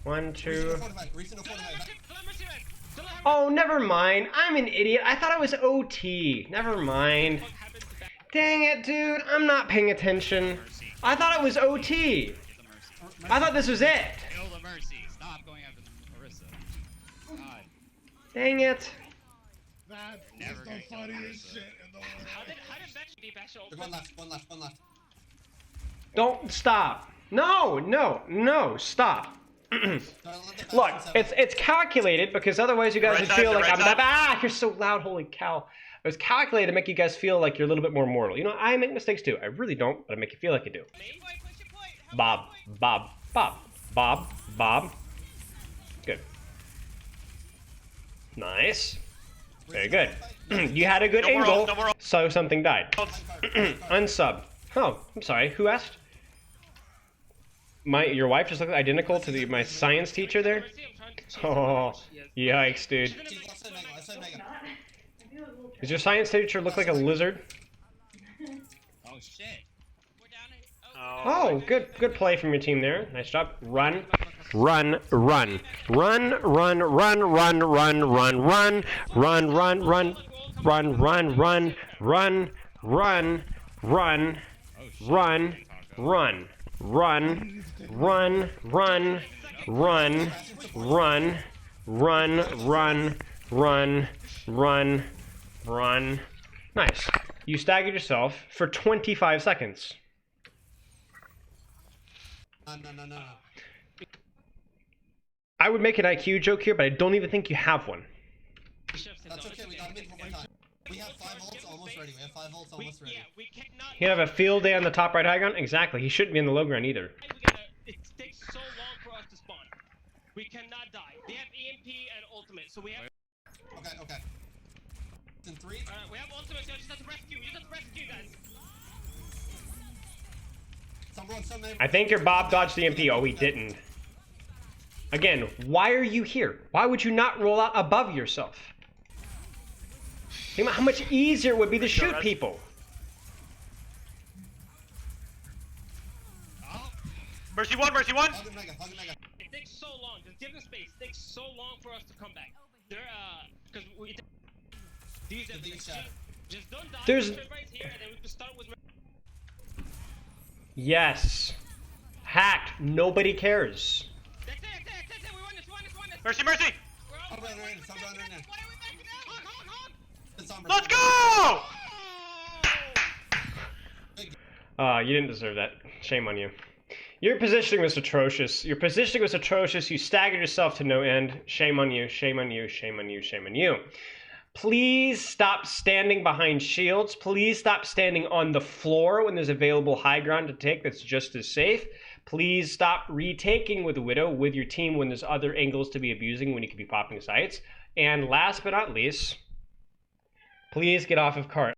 Speaker 1: 1, 2.
Speaker 3: Recent 45, recent
Speaker 4: Don't let
Speaker 3: 45.
Speaker 4: Mercy- don't let Mercy win. Don't let her
Speaker 1: Oh, never mind. I'm an idiot. I thought it was OT. Never mind.
Speaker 4: fuck happened to Bash?
Speaker 1: Dang it, dude. I'm not paying attention.
Speaker 2: Mercy.
Speaker 1: I thought it was OT.
Speaker 2: Get the Mercy.
Speaker 1: I thought this was it.
Speaker 2: Kill the Mercy. Stop going after the Orisa. God.
Speaker 1: Dang it.
Speaker 7: That is
Speaker 2: Never
Speaker 7: the
Speaker 2: gonna kill
Speaker 7: funniest
Speaker 2: Orisa.
Speaker 7: shit in the world.
Speaker 4: How did Bash beat Bash
Speaker 3: They're
Speaker 4: ultimate?
Speaker 3: going left, one left, one left.
Speaker 1: Don't stop. No, no, no, stop.
Speaker 3: Don't let the Bash
Speaker 1: Look,
Speaker 3: in 7.
Speaker 1: it's calculated because otherwise you guys
Speaker 5: Red
Speaker 1: would
Speaker 5: side,
Speaker 1: feel
Speaker 5: the
Speaker 1: like
Speaker 5: red
Speaker 1: I'm
Speaker 5: side.
Speaker 1: you're so loud, holy cow. It was calculated to make you guys feel like you're a little bit more mortal. You know, I make mistakes too. I really don't, but I make you feel like you do.
Speaker 4: Main point, push your point. Help
Speaker 1: Bob,
Speaker 4: your point.
Speaker 1: Bob, Bob, Bob, Bob. Good. Nice. Very good. You had a good
Speaker 5: No more
Speaker 1: angle,
Speaker 5: ult, no more ult.
Speaker 1: so something died.
Speaker 5: Ults.
Speaker 1: Unsub. Oh, I'm sorry. Who asked? Your wife just looked identical to my science teacher there.
Speaker 4: Mercy, I'm trying to chase
Speaker 1: Oh,
Speaker 4: her. Yes.
Speaker 1: yikes, dude.
Speaker 3: She's left side mega, left side mega.
Speaker 6: Not. I feel like a little
Speaker 1: Does your science teacher look like a lizard?
Speaker 2: Oh shit.
Speaker 6: We're down.
Speaker 1: Oh, good play from your team there. Nice job. Run, run, run, run, run, run, run, run, run, run, run, run, run, run, run, run, run, run, run,
Speaker 2: Oh shit.
Speaker 1: run,
Speaker 2: Taco.
Speaker 1: run, run, run, run, run, run, run, run, run, run, run. Nice. You staggered yourself for 25 seconds.
Speaker 3: No.
Speaker 1: I would make an IQ joke here, but I don't even think you have one.
Speaker 3: That's okay, we gotta make it one more time. We have 5 ults almost ready. We have 5 ults almost ready.
Speaker 4: Yeah, we cannot.
Speaker 1: You have a field day on the top right high ground? Exactly. He shouldn't be in the low ground either.
Speaker 4: It takes so long for us to spawn. We cannot die. They have EMP and ultimate, so we have.
Speaker 3: Okay. It's in 3.
Speaker 4: We have ultimate, so I just have to rescue. We just have to rescue, guys.
Speaker 1: I think your Bob dodged the MP. Oh, he didn't. Again, why are you here? Why would you not roll out above yourself? Think about how much easier it would be to shoot people.
Speaker 2: Oh.
Speaker 5: Mercy 1, Mercy 1.
Speaker 3: Hug it mega.
Speaker 4: It takes so long. Just give them space. It takes so long for us to come back. They're because we. These
Speaker 3: The big shot.
Speaker 4: just don't die.
Speaker 1: There's-
Speaker 4: Everybody's here, and then we can start with.
Speaker 1: Yes. Hacked. Nobody cares.
Speaker 4: That's it. We won this.
Speaker 5: Mercy, Mercy.
Speaker 4: We're all.
Speaker 3: Hug right in. Hug right in.
Speaker 4: What are we backing up? Hug.
Speaker 3: It's Sombra.
Speaker 5: Let's go!
Speaker 1: You didn't deserve that. Shame on you. Your positioning was atrocious. You staggered yourself to no end. Shame on you. Please stop standing behind shields. Please stop standing on the floor when there's available high ground to take that's just as safe. Please stop retaking with Widow with your team when there's other angles to be abusing when you could be popping sites. And last but not least, please get off of cart.